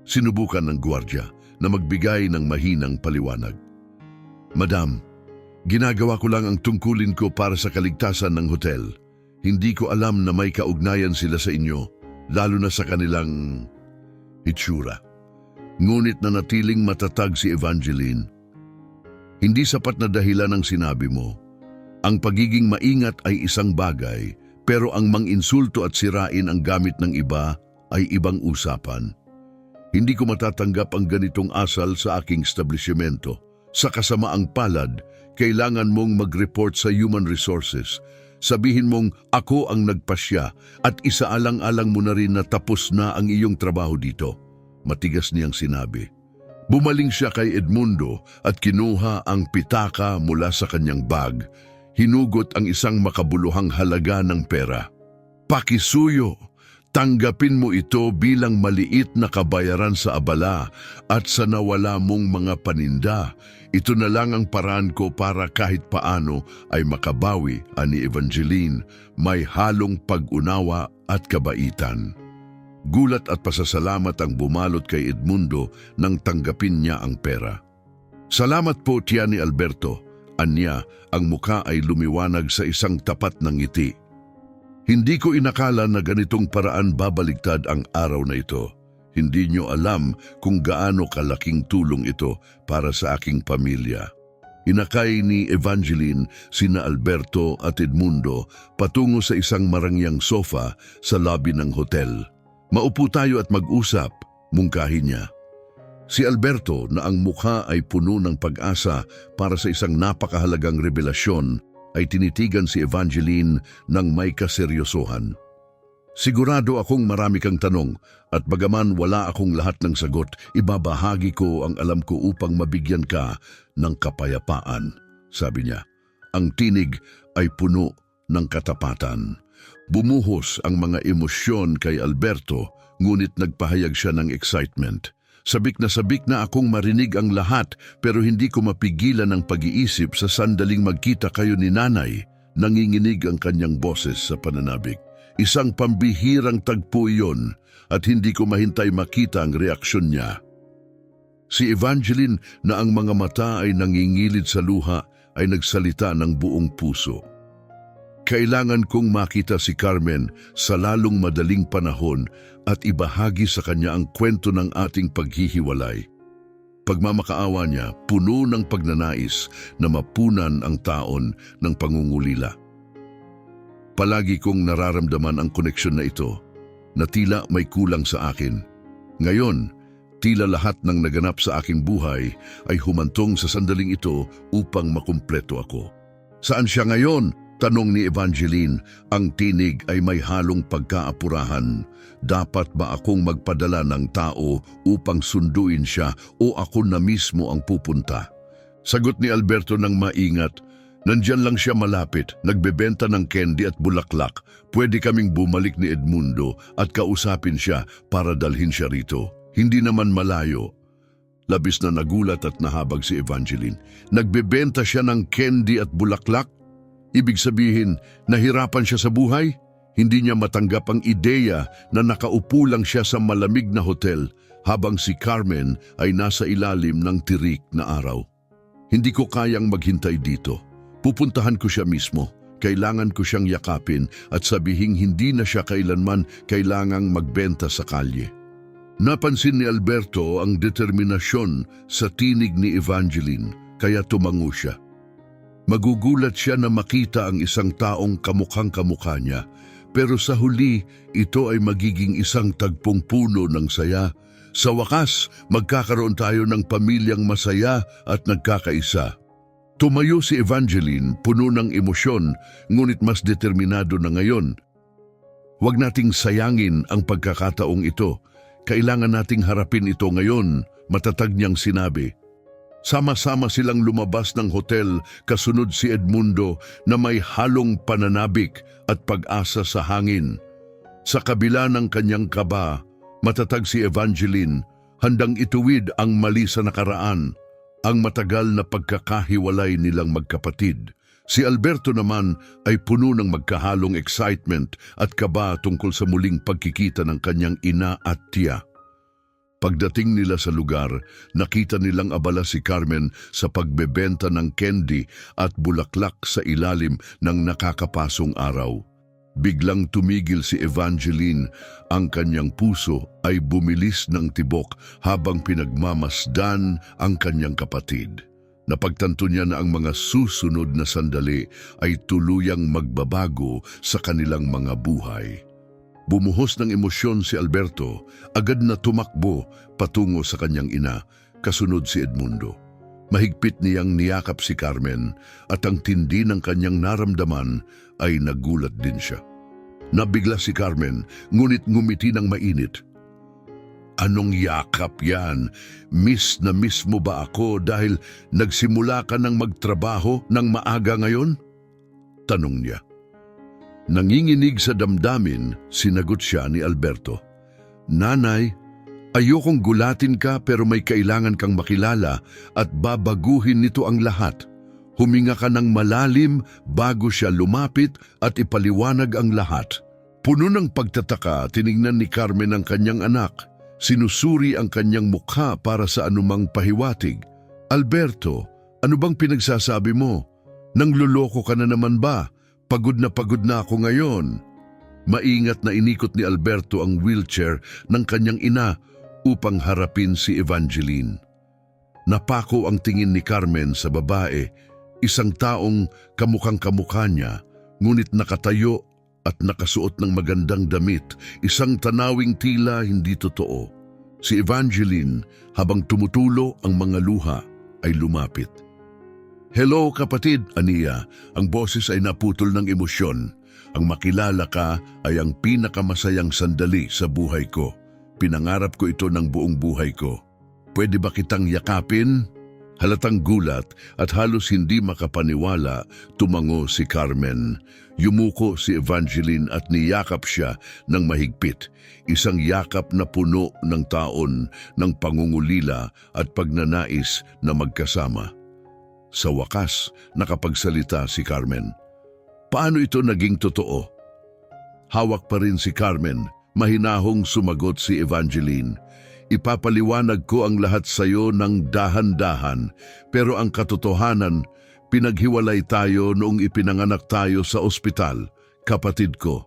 Sinubukan ng gwardya na magbigay ng mahinang paliwanag. Madam, ginagawa ko lang ang tungkulin ko para sa kaligtasan ng hotel. Hindi ko alam na may kaugnayan sila sa inyo, lalo na sa kanilang itsura. Ngunit nanatiling matatag si Evangeline. Hindi sapat na dahilan ang sinabi mo. Ang pagiging maingat ay isang bagay, pero ang manginsulto at sirain ang gamit ng iba ay ibang usapan. Hindi ko matatanggap ang ganitong asal sa aking establishmento. Sa kasamaang palad, kailangan mong mag-report sa Human Resources. Sabihin mong ako ang nagpasya at isaalang-alang mo na rin na tapos na ang iyong trabaho dito. Matigas niyang sinabi. Bumaling siya kay Edmundo at kinuha ang pitaka mula sa kanyang bag. Hinugot ang isang makabuluhang halaga ng pera. Pakisuyo! Tanggapin mo ito bilang maliit na kabayaran sa abala at sa nawala mong mga paninda. Ito na lang ang paraan ko para kahit paano ay makabawi, ani Evangeline, may halong pag-unawa at kabaitan. Gulat at pasasalamat ang bumalot kay Edmundo nang tanggapin niya ang pera. Salamat po, Tia ni Alberto. Anya, ang muka ay lumiwanag sa isang tapat ng ngiti. Hindi ko inakala na ganitong paraan babaligtad ang araw na ito. Hindi nyo alam kung gaano kalaking tulong ito para sa aking pamilya. Inakay ni Evangeline sina Alberto at Edmundo patungo sa isang marangyang sofa sa lobby ng hotel. Maupo tayo at mag-usap, mungkahi niya. Si Alberto na ang mukha ay puno ng pag-asa para sa isang napakahalagang revelasyon ay tinitigan si Evangeline ng may kaseryosohan. Sigurado akong marami kang tanong at bagaman wala akong lahat ng sagot, ibabahagi ko ang alam ko upang mabigyan ka ng kapayapaan, sabi niya. Ang tinig ay puno ng katapatan. Bumuhos ang mga emosyon kay Alberto, ngunit nagpahayag siya ng excitement. Sabik na akong marinig ang lahat pero hindi ko mapigilan ang pag-iisip sa sandaling magkita kayo ni nanay. Nanginginig ang kanyang boses sa pananabik. Isang pambihirang tagpo iyon at hindi ko mahintay makita ang reaksyon niya. Si Evangeline na ang mga mata ay nangingilid sa luha ay nagsalita ng buong puso. Kailangan kong makita si Carmen sa lalong madaling panahon at ibahagi sa kanya ang kwento ng ating paghihiwalay. Pagmamakaawa niya, puno ng pagnanais na mapunan ang taon ng pangungulila. Palagi kong nararamdaman ang koneksyon na ito, na tila may kulang sa akin. Ngayon, tila lahat ng naganap sa aking buhay ay humantong sa sandaling ito upang makumpleto ako. Saan siya ngayon? Tanong ni Evangeline, ang tinig ay may halong pagkaapurahan. Dapat ba akong magpadala ng tao upang sunduin siya o ako na mismo ang pupunta? Sagot ni Alberto ng maingat, nandyan lang siya malapit, nagbebenta ng candy at bulaklak. Pwede kaming bumalik ni Edmundo at kausapin siya para dalhin siya rito. Hindi naman malayo. Labis na nagulat at nahabag si Evangeline. Nagbebenta siya ng candy at bulaklak? Ibig sabihin, nahirapan siya sa buhay? Hindi niya matanggap ang ideya na nakaupo lang siya sa malamig na hotel habang si Carmen ay nasa ilalim ng tirik na araw. Hindi ko kayang maghintay dito. Pupuntahan ko siya mismo. Kailangan ko siyang yakapin at sabihing hindi na siya kailanman kailangang magbenta sa kalye. Napansin ni Alberto ang determinasyon sa tinig ni Evangeline, kaya tumango siya. Magugulat siya na makita ang isang taong kamukhang kamukha niya, pero sa huli, ito ay magiging isang tagpong puno ng saya. Sa wakas, magkakaroon tayo ng pamilyang masaya at nagkakaisa. Tumayo si Evangeline, puno ng emosyon, ngunit mas determinado na ngayon. Huwag nating sayangin ang pagkakataong ito. Kailangan nating harapin ito ngayon, matatag niyang sinabi. Sama-sama silang lumabas ng hotel kasunod si Edmundo na may halong pananabik at pag-asa sa hangin. Sa kabila ng kanyang kaba, matatag si Evangeline, handang ituwid ang mali sa nakaraan, ang matagal na pagkakahiwalay nilang magkapatid. Si Alberto naman ay puno ng magkahalong excitement at kaba tungkol sa muling pagkikita ng kanyang ina at tiya. Pagdating nila sa lugar, nakita nilang abala si Carmen sa pagbebenta ng candy at bulaklak sa ilalim ng nakakapasong araw. Biglang tumigil si Evangeline, ang kanyang puso ay bumilis ng tibok habang pinagmamasdan ang kanyang kapatid. Napagtanto niya na ang mga susunod na sandali ay tuluyang magbabago sa kanilang mga buhay. Bumuhos ng emosyon si Alberto, agad na tumakbo patungo sa kanyang ina, kasunod si Edmundo. Mahigpit niyang niyakap si Carmen at ang tindi ng kanyang naramdaman ay nagulat din siya. Nabigla si Carmen, ngunit ngumiti ng mainit. Anong yakap yan? Miss na miss mo ba ako dahil nagsimula ka ng magtrabaho ng maaga ngayon? Tanong niya. Nanginginig sa damdamin, sinagot siya ni Alberto. Nanay, ayokong gulatin ka pero may kailangan kang makilala at babaguhin nito ang lahat. Huminga ka ng malalim bago siya lumapit at ipaliwanag ang lahat. Puno ng pagtataka, tiningnan ni Carmen ang kanyang anak. Sinusuri ang kanyang mukha para sa anumang pahiwatig. Alberto, ano bang pinagsasabi mo? Nangluloko ka na naman ba? Pagod na ako ngayon. Maingat na inikot ni Alberto ang wheelchair ng kanyang ina upang harapin si Evangeline. Napako ang tingin ni Carmen sa babae, isang taong kamukhang-kamukha niya, ngunit nakatayo at nakasuot ng magandang damit, isang tanawing tila hindi totoo. Si Evangeline, habang tumutulo ang mga luha, ay lumapit. Hello kapatid, Ania. Ang boses ay naputol ng emosyon. Ang makilala ka ay ang pinakamasayang sandali sa buhay ko. Pinangarap ko ito ng buong buhay ko. Pwede ba kitang yakapin? Halatang gulat at halos hindi makapaniwala, tumango si Carmen. Yumuko si Evangeline at niyakap siya ng mahigpit. Isang yakap na puno ng taon, ng pangungulila at pagnanais na magkasama. Sa wakas, nakapagsalita si Carmen. Paano ito naging totoo? Hawak pa rin si Carmen, mahinahong sumagot si Evangeline. Ipapaliwanag ko ang lahat sa iyo ng dahan-dahan, pero ang katotohanan, pinaghiwalay tayo noong ipinanganak tayo sa ospital, kapatid ko.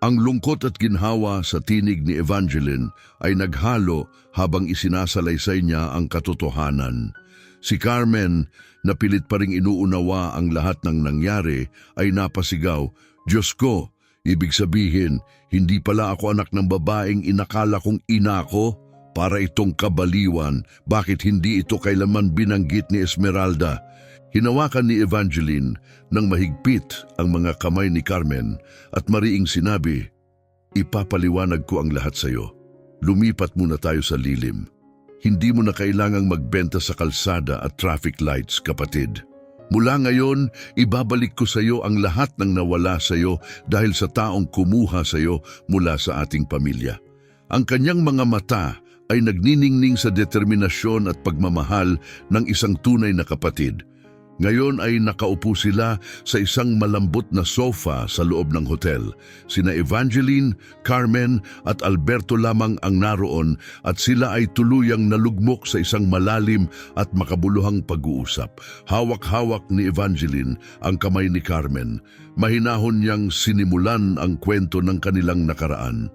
Ang lungkot at ginhawa sa tinig ni Evangeline ay naghalo habang isinasalaysay niya ang katotohanan. Si Carmen, na pilit pa ring inuunawa ang lahat ng nangyari, ay napasigaw, Diyos ko, ibig sabihin, hindi pala ako anak ng babaeng inakala kong ina ko? Para itong kabaliwan, bakit hindi ito kailanman binanggit ni Esmeralda? Hinawakan ni Evangeline ng mahigpit ang mga kamay ni Carmen at mariing sinabi, ipapaliwanag ko ang lahat sa iyo. Lumipat muna tayo sa lilim. Hindi mo na kailangang magbenta sa kalsada at traffic lights, kapatid. Mula ngayon, ibabalik ko sa iyo ang lahat ng nawala sa iyo dahil sa taong kumuha sa iyo mula sa ating pamilya. Ang kanyang mga mata ay nagniningning sa determinasyon at pagmamahal ng isang tunay na kapatid. Ngayon ay nakaupo sila sa isang malambot na sofa sa loob ng hotel. Sina Evangeline, Carmen at Alberto lamang ang naroon at sila ay tuluyang nalugmok sa isang malalim at makabuluhang pag-uusap. Hawak-hawak ni Evangeline ang kamay ni Carmen. Mahinahon niyang sinimulan ang kwento ng kanilang nakaraan.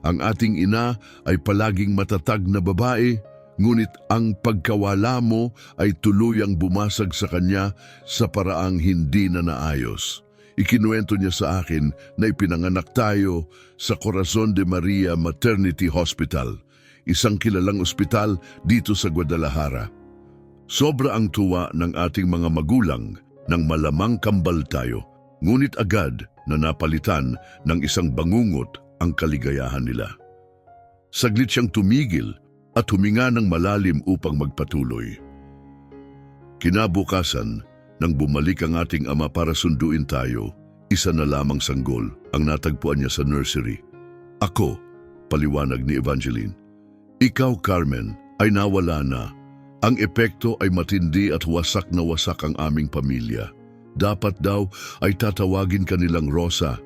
Ang ating ina ay palaging matatag na babae, ngunit ang pagkawala mo ay tuluyang bumasag sa kanya sa paraang hindi na naayos. Ikinuwento niya sa akin na ipinanganak tayo sa Corazon de Maria Maternity Hospital, isang kilalang ospital dito sa Guadalajara. Sobra ang tuwa ng ating mga magulang nang malamang kambal tayo, ngunit agad na napalitan ng isang bangungot ang kaligayahan nila. Saglit siyang tumigil at huminga ng malalim upang magpatuloy. Kinabukasan, nang bumalik ang ating ama para sunduin tayo, isa na lamang sanggol ang natagpuan niya sa nursery. Ako, paliwanag ni Evangeline. Ikaw, Carmen, ay nawala na. Ang epekto ay matindi at wasak na wasak ang aming pamilya. Dapat daw ay tatawagin ka nilang Rosa.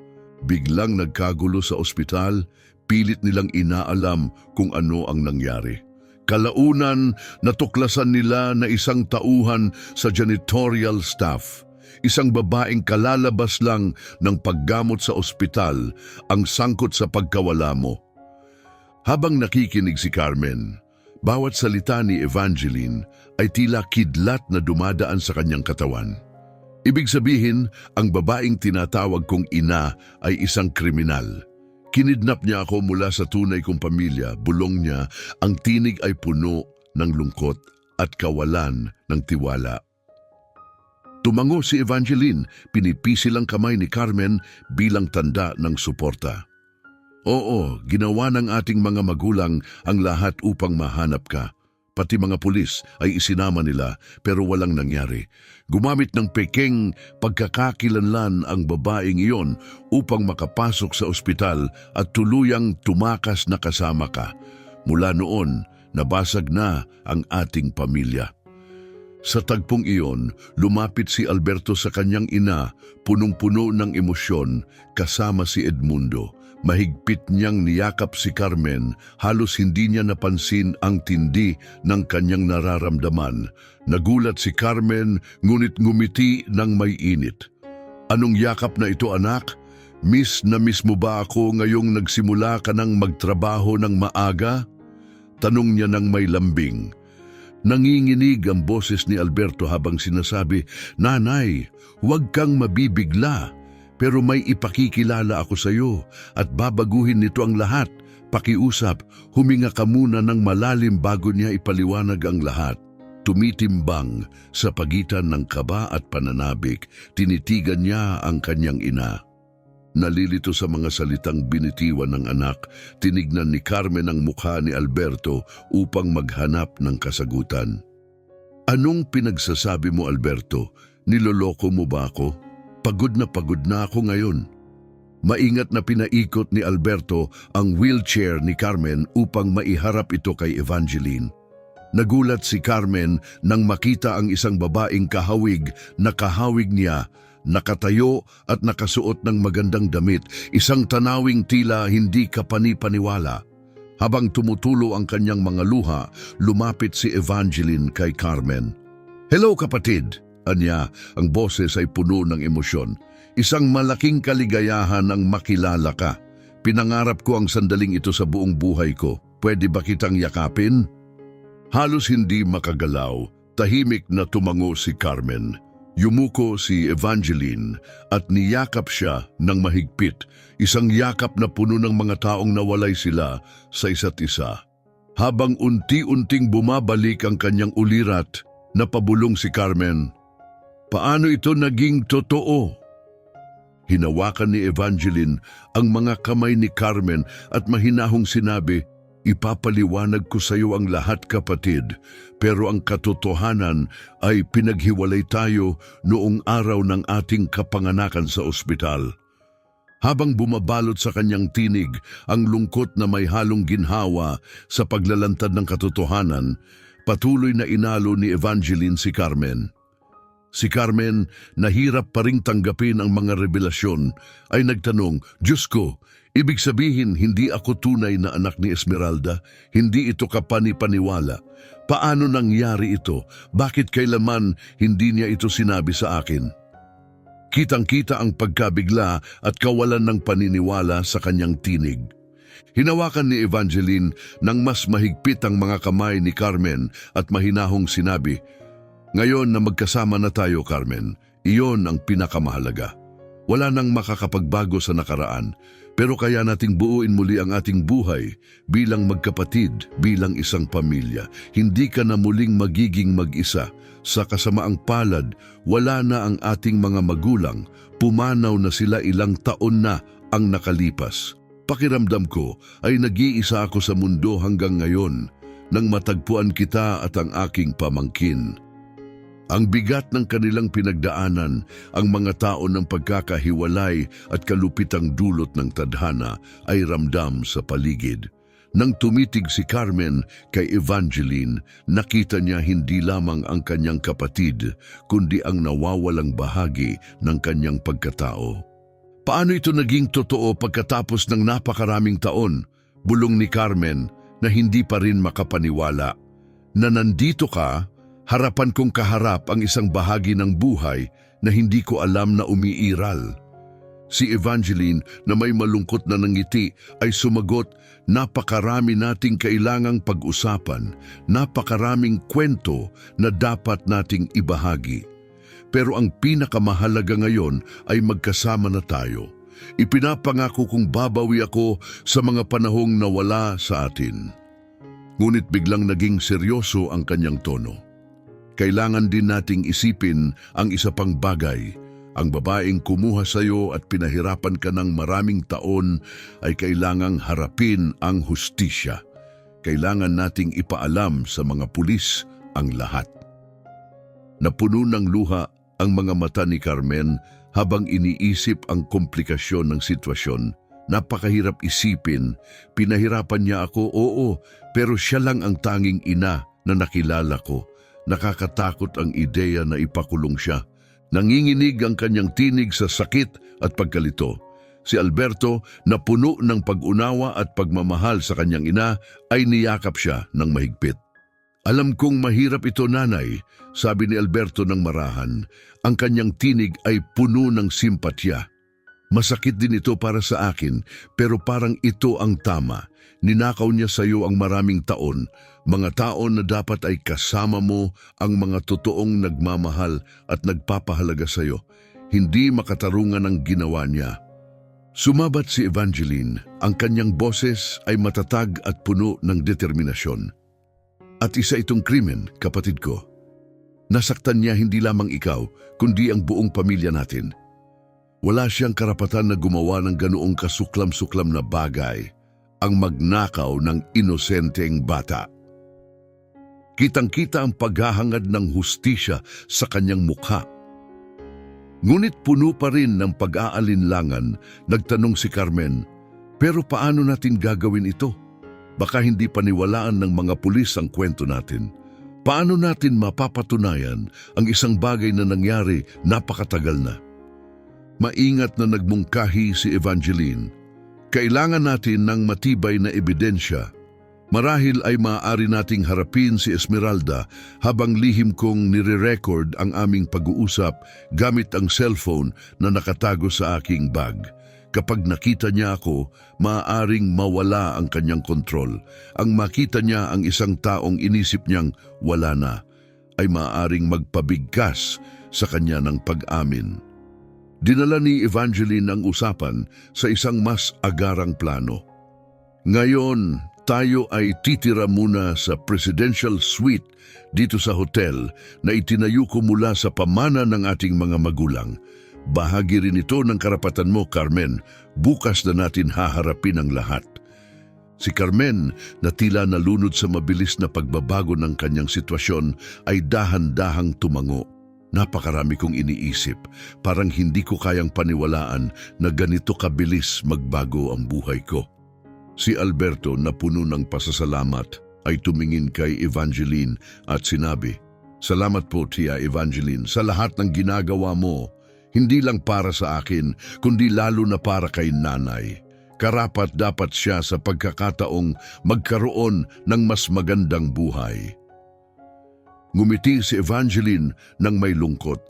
Biglang nagkagulo sa ospital, pilit nilang inaalam kung ano ang nangyari. Kalaunan, natuklasan nila na isang tauhan sa janitorial staff, isang babaeng kalalabas lang ng paggamot sa ospital, ang sangkot sa pagkawala mo. Habang nakikinig si Carmen, bawat salita ni Evangeline ay tila kidlat na dumadaan sa kanyang katawan. Ibig sabihin, ang babaeng tinatawag kong ina ay isang kriminal. Kinidnap niya ako mula sa tunay kong pamilya, bulong niya, ang tinig ay puno ng lungkot at kawalan ng tiwala. Tumango si Evangeline, pinipisil ang kamay ni Carmen bilang tanda ng suporta. Oo, ginawa ng ating mga magulang ang lahat upang mahanap ka. Pati mga pulis ay isinama nila pero walang nangyari. Gumamit ng pekeng pagkakakilanlan ang babaeng iyon upang makapasok sa ospital at tuluyang tumakas na kasama ka. Mula noon, nabasag na ang ating pamilya. Sa tagpong iyon, lumapit si Alberto sa kanyang ina, punong-puno ng emosyon, kasama si Edmundo. Mahigpit niyang niyakap si Carmen, halos hindi niya napansin ang tindi ng kanyang nararamdaman. Nagulat si Carmen, ngunit ngumiti ng may init. Anong yakap na ito, anak? Miss na miss mo ba ako ngayong nagsimula ka ng magtrabaho ng maaga? Tanong niya ng may lambing. Nanginginig ang boses ni Alberto habang sinasabi, Nanay, huwag kang mabibigla. Pero may ipakikilala ako sa iyo at babaguhin nito ang lahat. Pakiusap, huminga ka muna ng malalim bago niya ipaliwanag ang lahat. Tumitimbang sa pagitan ng kaba at pananabik, tinitigan niya ang kanyang ina. Nalilito sa mga salitang binitiwan ng anak, tinignan ni Carmen ang mukha ni Alberto upang maghanap ng kasagutan. Anong pinagsasabi mo, Alberto? Niloloko mo ba ako? Pagod na ako ngayon. Maingat na pinaikot ni Alberto ang wheelchair ni Carmen upang maiharap ito kay Evangeline. Nagulat si Carmen nang makita ang isang babaeng kahawig na kahawig niya, nakatayo at nakasuot ng magandang damit, isang tanawing tila hindi kapani-paniwala. Habang tumutulo ang kanyang mga luha, lumapit si Evangeline kay Carmen. Hello kapatid! Anya, ang boses ay puno ng emosyon. Isang malaking kaligayahan ang makilala ka. Pinangarap ko ang sandaling ito sa buong buhay ko. Pwede ba kitang yakapin? Halos hindi makagalaw, tahimik na tumango si Carmen. Yumuko si Evangeline at niyakap siya ng mahigpit, isang yakap na puno ng mga taong nawalay sila sa isa't isa. Habang unti-unting bumabalik ang kanyang ulirat, napabulong si Carmen. Paano ito naging totoo? Hinawakan ni Evangeline ang mga kamay ni Carmen at mahinahong sinabi, Ipapaliwanag ko sa iyo ang lahat kapatid, pero ang katotohanan ay pinaghiwalay tayo noong araw ng ating kapanganakan sa ospital. Habang bumabalot sa kanyang tinig ang lungkot na may halong ginhawa sa paglalantad ng katotohanan, patuloy na inalo ni Evangeline si Carmen. Si Carmen, nahirap pa ring tanggapin ang mga revelasyon, ay nagtanong, Diyos ko, ibig sabihin hindi ako tunay na anak ni Esmeralda, hindi ito kapani-paniwala. Paano nangyari ito? Bakit kailanman hindi niya ito sinabi sa akin? Kitang-kita ang pagkabigla at kawalan ng paniniwala sa kanyang tinig. Hinawakan ni Evangeline ng mas mahigpit ang mga kamay ni Carmen at mahinahong sinabi, Ngayon na magkasama na tayo, Carmen, iyon ang pinakamahalaga. Wala nang makakapagbago sa nakaraan, pero kaya nating buuin muli ang ating buhay bilang magkapatid, bilang isang pamilya. Hindi ka na muling magiging mag-isa. Sa kasamaang palad, wala na ang ating mga magulang. Pumanaw na sila, ilang taon na ang nakalipas. Pakiramdam ko ay nag-iisa ako sa mundo hanggang ngayon nang matagpuan kita at ang aking pamangkin. Ang bigat ng kanilang pinagdaanan, ang mga tao ng pagkakahiwalay at kalupitang dulot ng tadhana ay ramdam sa paligid. Nang tumitig si Carmen kay Evangeline, nakita niya hindi lamang ang kanyang kapatid, kundi ang nawawalang bahagi ng kanyang pagkatao. Paano ito naging totoo pagkatapos ng napakaraming taon? Bulong ni Carmen na hindi pa rin makapaniwala na nandito ka, harapan kong kaharap ang isang bahagi ng buhay na hindi ko alam na umiiral. Si Evangeline na may malungkot na nangiti ay sumagot, napakarami nating kailangang pag-usapan, napakaraming kwento na dapat nating ibahagi. Pero ang pinakamahalaga ngayon ay magkasama na tayo. Ipinapangako kong babawi ako sa mga panahong nawala sa atin. Ngunit biglang naging seryoso ang kanyang tono. Kailangan din nating isipin ang isa pang bagay. Ang babaeng kumuha sa iyo at pinahirapan ka ng maraming taon ay kailangang harapin ang hustisya. Kailangan nating ipaalam sa mga pulis ang lahat. Napuno ng luha ang mga mata ni Carmen habang iniisip ang komplikasyon ng sitwasyon. Napakahirap isipin, pinahirapan niya ako, oo, pero siya lang ang tanging ina na nakilala ko. Nakakatakot ang ideya na ipakulong siya. Nanginginig ang kanyang tinig sa sakit at pagkalito. Si Alberto, na puno ng pag-unawa at pagmamahal sa kanyang ina, ay niyakap siya ng mahigpit. Alam kong mahirap ito, nanay, sabi ni Alberto ng marahan. Ang kanyang tinig ay puno ng simpatya. Masakit din ito para sa akin, pero parang ito ang tama. Ninakaw niya sa iyo ang maraming taon, mga taon na dapat ay kasama mo ang mga totoong nagmamahal at nagpapahalaga sa iyo. Hindi makatarungan ang ginawa niya. Sumabat si Evangeline, ang kanyang boses ay matatag at puno ng determinasyon. At isa itong krimen, kapatid ko. Nasaktan niya hindi lamang ikaw, kundi ang buong pamilya natin. Wala siyang karapatan na gumawa ng ganoong kasuklam-suklam na bagay, ang magnakaw ng inosenteng bata. Kitang-kita ang paghahangad ng hustisya sa kanyang mukha. Ngunit puno pa rin ng pag-aalinlangan, nagtanong si Carmen, pero paano natin gagawin ito? Baka hindi paniwalaan ng mga pulis ang kwento natin. Paano natin mapapatunayan ang isang bagay na nangyari napakatagal na? Maingat na nagmungkahi si Evangeline. Kailangan natin ng matibay na ebidensya. Marahil ay maaari nating harapin si Esmeralda habang lihim kong nire-record ang aming pag-uusap gamit ang cellphone na nakatago sa aking bag. Kapag nakita niya ako, maaaring mawala ang kanyang kontrol. Ang makita niya ang isang taong inisip niyang wala na, ay maaaring magpabigkas sa kanya ng pag-amin. Dinala ni Evangeline ang usapan sa isang mas agarang plano. Ngayon, tayo ay titira muna sa presidential suite dito sa hotel na itinayo ko mula sa pamana ng ating mga magulang. Bahagi rin ito ng karapatan mo, Carmen. Bukas na natin haharapin ang lahat. Si Carmen, na tila nalunod sa mabilis na pagbabago ng kanyang sitwasyon, ay dahan-dahang tumango. Napakarami kong iniisip. Parang hindi ko kayang paniwalaan na ganito kabilis magbago ang buhay ko. Si Alberto, na puno ng pasasalamat, ay tumingin kay Evangeline at sinabi, "Salamat po, Tia Evangeline, sa lahat ng ginagawa mo. Hindi lang para sa akin, kundi lalo na para kay nanay. Karapat dapat siya sa pagkakataong magkaroon ng mas magandang buhay." Ngumiti si Evangeline ng may lungkot.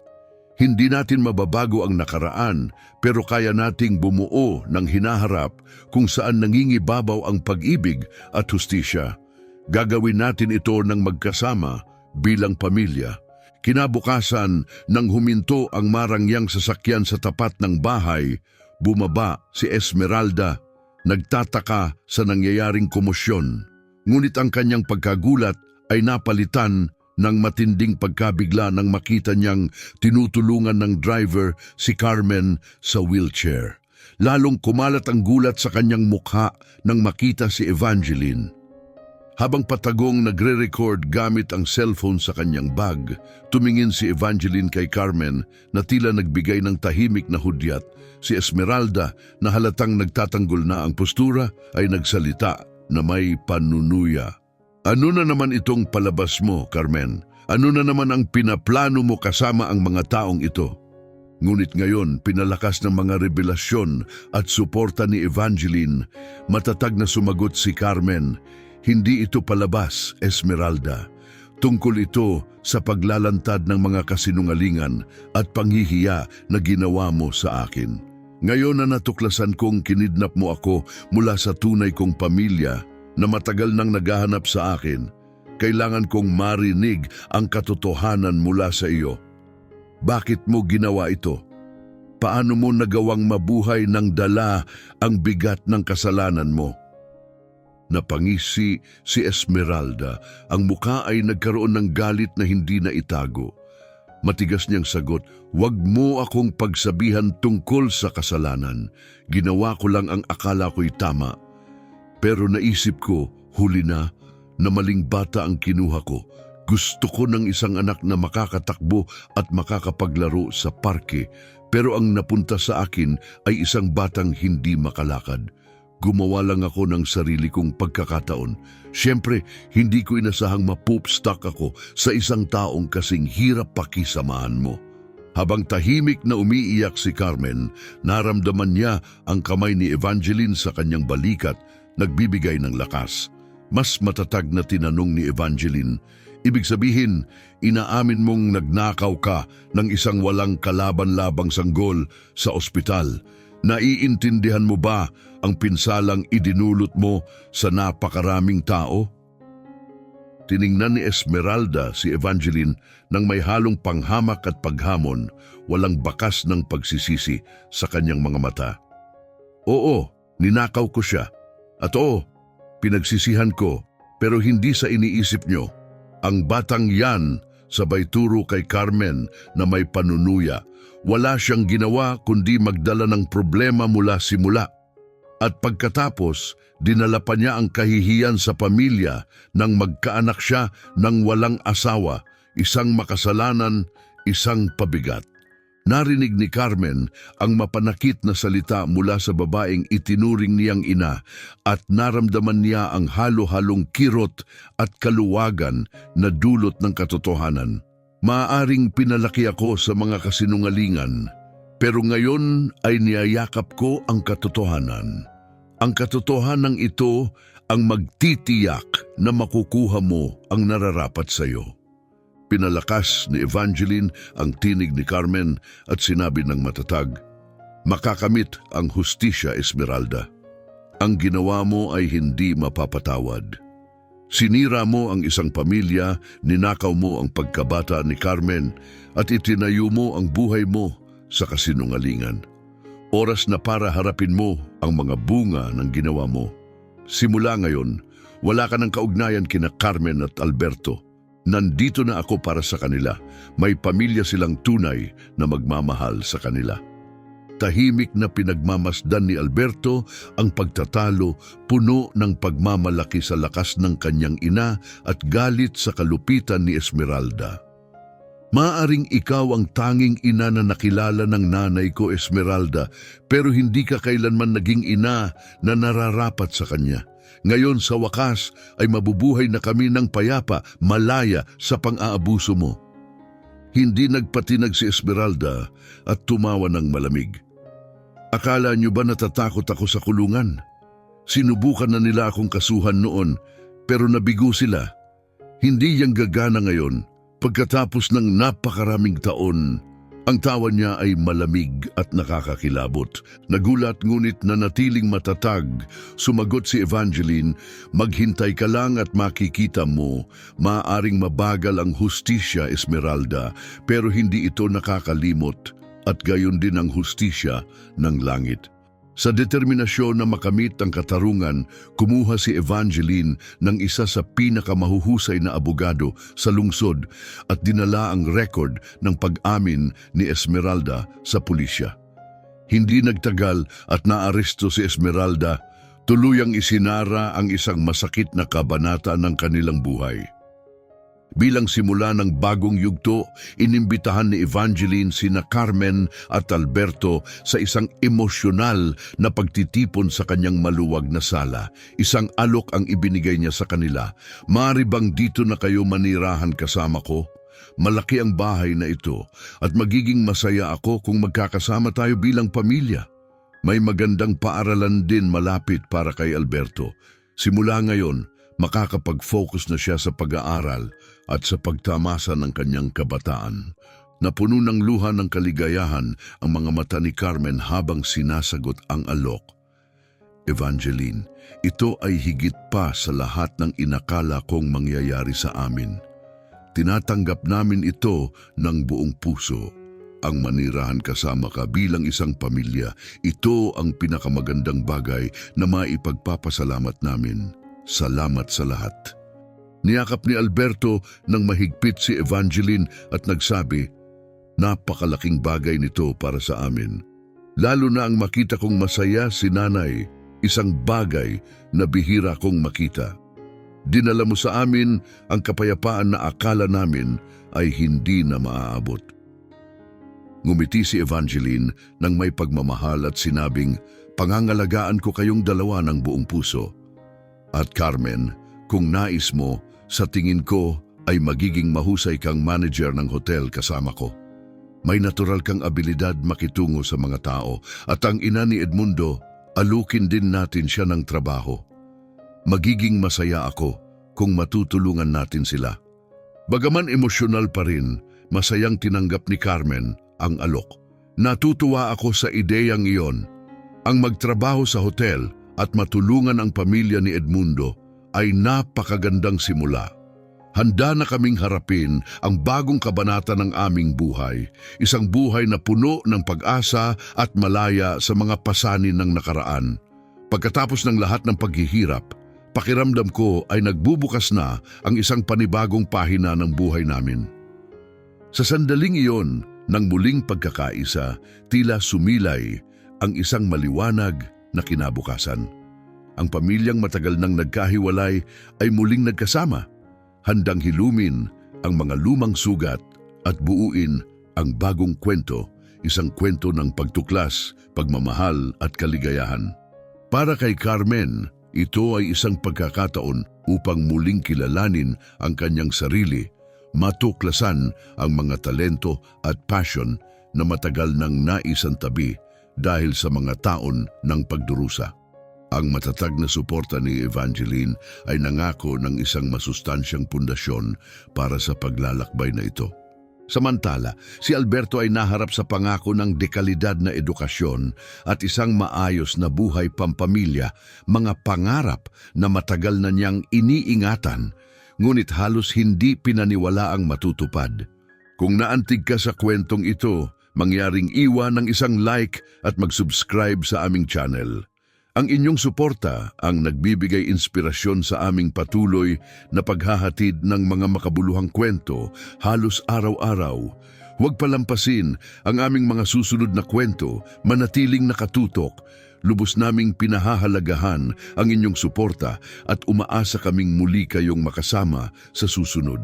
Hindi natin mababago ang nakaraan, pero kaya nating bumuo ng hinaharap kung saan nangingibabaw ang pag-ibig at hustisya. Gagawin natin ito ng magkasama bilang pamilya. Kinabukasan, nang huminto ang marangyang sasakyan sa tapat ng bahay, bumaba si Esmeralda, nagtataka sa nangyayaring komosyon. Ngunit ang kanyang pagkagulat ay napalitan ng matinding pagkabigla nang makita niyang tinutulungan ng driver si Carmen sa wheelchair. Lalong kumalat ang gulat sa kanyang mukha nang makita si Evangeline. Habang patagong nagre-record gamit ang cellphone sa kanyang bag, tumingin si Evangeline kay Carmen na tila nagbigay ng tahimik na hudyat. Si Esmeralda, na halatang nagtatanggol na ang postura, ay nagsalita na may panunuya. "Ano na naman itong palabas mo, Carmen? Ano na naman ang pinaplano mo kasama ang mga taong ito?" Ngunit ngayon, pinalakas ng mga revelasyon at suporta ni Evangeline, matatag na sumagot si Carmen, "Hindi ito palabas, Esmeralda. Tungkol ito sa paglalantad ng mga kasinungalingan at panghihiya na ginawa mo sa akin. Ngayon na natuklasan kong kinidnap mo ako mula sa tunay kong pamilya na matagal nang naghahanap sa akin, kailangan kong marinig ang katotohanan mula sa iyo. Bakit mo ginawa ito? Paano mo nagawang mabuhay ng dala ang bigat ng kasalanan mo?" Napangisi si Esmeralda, ang muka ay nagkaroon ng galit na hindi na itago. Matigas niyang sagot, "Huwag mo akong pagsabihan tungkol sa kasalanan. Ginawa ko lang ang akala ko'y tama. Pero naisip ko, huli na maling bata ang kinuha ko. Gusto ko ng isang anak na makakatakbo at makakapaglaro sa parke, pero ang napunta sa akin ay isang batang hindi makalakad. Gumawa lang ako ng sarili kong pagkakataon. Siyempre, hindi ko inasahang mapoopstuck ako sa isang taong kasing hirap pakisamahan mo." Habang tahimik na umiiyak si Carmen, naramdaman niya ang kamay ni Evangeline sa kanyang balikat, nagbibigay ng lakas. Mas matatag na tinanong ni Evangeline, "Ibig sabihin, inaamin mong nagnakaw ka ng isang walang kalaban-labang sanggol sa ospital. Naiintindihan mo ba ang pinsalang idinulot mo sa napakaraming tao?" Tiningnan ni Esmeralda si Evangeline nang may halong panghamak at paghamon, walang bakas ng pagsisisi sa kanyang mga mata. "Oo, ninakaw ko siya. At oo, pinagsisihan ko, pero hindi sa iniisip nyo. Ang batang yan," sabay turo kay Carmen na may panunuya, "wala siyang ginawa kundi magdala ng problema mula simula. At pagkatapos, dinala pa niya ang kahihiyan sa pamilya nang magkaanak siya ng walang asawa, isang makasalanan, isang pabigat." Narinig ni Carmen ang mapanakit na salita mula sa babaeng itinuring niyang ina at naramdaman niya ang halo-halong kirot at kaluwagan na dulot ng katotohanan. "Maaaring pinalaki ako sa mga kasinungalingan, pero ngayon ay niyayakap ko ang katotohanan. Ang katotohanan ito ang magtitiyak na makukuha mo ang nararapat sa iyo." Pinalakas ni Evangeline ang tinig ni Carmen at sinabi ng matatag, "Makakamit ang hustisya, Esmeralda. Ang ginawa mo ay hindi mapapatawad. Sinira mo ang isang pamilya, ninakaw mo ang pagkabata ni Carmen at itinayo mo ang buhay mo sa kasinungalingan. Oras na para harapin mo ang mga bunga ng ginawa mo. Simula ngayon, wala ka ng kaugnayan kina Carmen at Alberto. Nandito na ako para sa kanila. May pamilya silang tunay na magmamahal sa kanila." Tahimik na pinagmamasdan ni Alberto ang pagtatalo, puno ng pagmamalaki sa lakas ng kanyang ina at galit sa kalupitan ni Esmeralda. "Maaring ikaw ang tanging ina na nakilala ng nanay ko, Esmeralda, pero hindi ka kailanman naging ina na nararapat sa kanya. Ngayon sa wakas ay mabubuhay na kami ng payapa, malaya sa pang-aabuso mo." Hindi nagpatinag si Esmeralda at tumawa ng malamig. "Akala niyo ba natatakot ako sa kulungan? Sinubukan na nila akong kasuhan noon, pero nabigo sila. Hindi yang gagana ngayon. Pagkatapos ng napakaraming taon." Ang tawa niya ay malamig at nakakakilabot. Nagulat ngunit nanatiling matatag. Sumagot si Evangeline, "Maghintay ka lang at makikita mo. Maaaring mabagal ang hustisya, Esmeralda, pero hindi ito nakakalimot at gayon din ang hustisya ng langit." Sa determinasyon na makamit ang katarungan, kumuha si Evangeline ng isa sa pinakamahuhusay na abogado sa lungsod at dinala ang record ng pag-amin ni Esmeralda sa pulisya. Hindi nagtagal at naaresto si Esmeralda, tuluyang isinara ang isang masakit na kabanata ng kanilang buhay. Bilang simula ng bagong yugto, inimbitahan ni Evangeline sina Carmen at Alberto sa isang emosyonal na pagtitipon sa kanyang maluwag na sala. Isang alok ang ibinigay niya sa kanila. "Maaari bang dito na kayo manirahan kasama ko? Malaki ang bahay na ito at magiging masaya ako kung magkakasama tayo bilang pamilya. May magandang paaralan din malapit para kay Alberto. Simula ngayon, makakapag-focus na siya sa pag-aaral at sa pagtamasa ng kanyang kabataan. Napuno ng luha ng kaligayahan ang mga mata ni Carmen habang sinasagot ang alok. Evangeline, ito ay higit pa sa lahat ng inakala kong mangyayari sa amin. Tinatanggap namin ito ng buong puso. Ang manirahan kasama ka bilang isang pamilya, ito ang pinakamagandang bagay na maipagpapasalamat namin. Salamat sa lahat. Niyakap ni Alberto ng mahigpit si Evangeline at nagsabi, napakalaking bagay nito para sa amin. Lalo na ang makita kong masaya si nanay, isang bagay na bihira kong makita. Dinala mo sa amin ang kapayapaan na akala namin ay hindi na maaabot. Ngumiti si Evangeline nang may pagmamahal at sinabing, pangangalagaan ko kayong dalawa ng buong puso. At Carmen, kung nais mo, sa tingin ko ay magiging mahusay kang manager ng hotel kasama ko. May natural kang abilidad makitungo sa mga tao at ang ina ni Edmundo, alukin din natin siya ng trabaho. Magiging masaya ako kung matutulungan natin sila. Bagaman emosyonal pa rin, masayang tinanggap ni Carmen ang alok. Natutuwa ako sa ideyang iyon. Ang magtrabaho sa hotel at matulungan ang pamilya ni Edmundo ay napakagandang simula. Handa na kaming harapin ang bagong kabanata ng aming buhay, isang buhay na puno ng pag-asa at malaya sa mga pasanin ng nakaraan. Pagkatapos ng lahat ng paghihirap, pakiramdam ko ay nagbubukas na ang isang panibagong pahina ng buhay namin. Sa sandaling iyon, ng muling pagkakaisa, tila sumilay ang isang maliwanag na kinabukasan. Ang pamilyang matagal nang nagkahiwalay ay muling nagkasama, handang hilumin ang mga lumang sugat at buuin ang bagong kwento, isang kwento ng pagtuklas, pagmamahal at kaligayahan. Para kay Carmen, ito ay isang pagkakataon upang muling kilalanin ang kanyang sarili, matuklasan ang mga talento at passion na matagal nang naisantabi dahil sa mga taon ng pagdurusa. Ang matatag na suporta ni Evangeline ay nangako ng isang masustansyang pundasyon para sa paglalakbay na ito. Samantala, si Alberto ay naharap sa pangako ng dekalidad na edukasyon at isang maayos na buhay pampamilya, mga pangarap na matagal na niyang iniingatan, ngunit halos hindi pinaniwala ang matutupad. Kung naantig ka sa kwentong ito, mangyaring iwan ng isang like at mag-subscribe sa aming channel. Ang inyong suporta ang nagbibigay inspirasyon sa aming patuloy na paghahatid ng mga makabuluhang kwento halos araw-araw. Huwag palampasin ang aming mga susunod na kwento, manatiling nakatutok. Lubos naming pinahahalagahan ang inyong suporta at umaasa kaming muli kayong makasama sa susunod.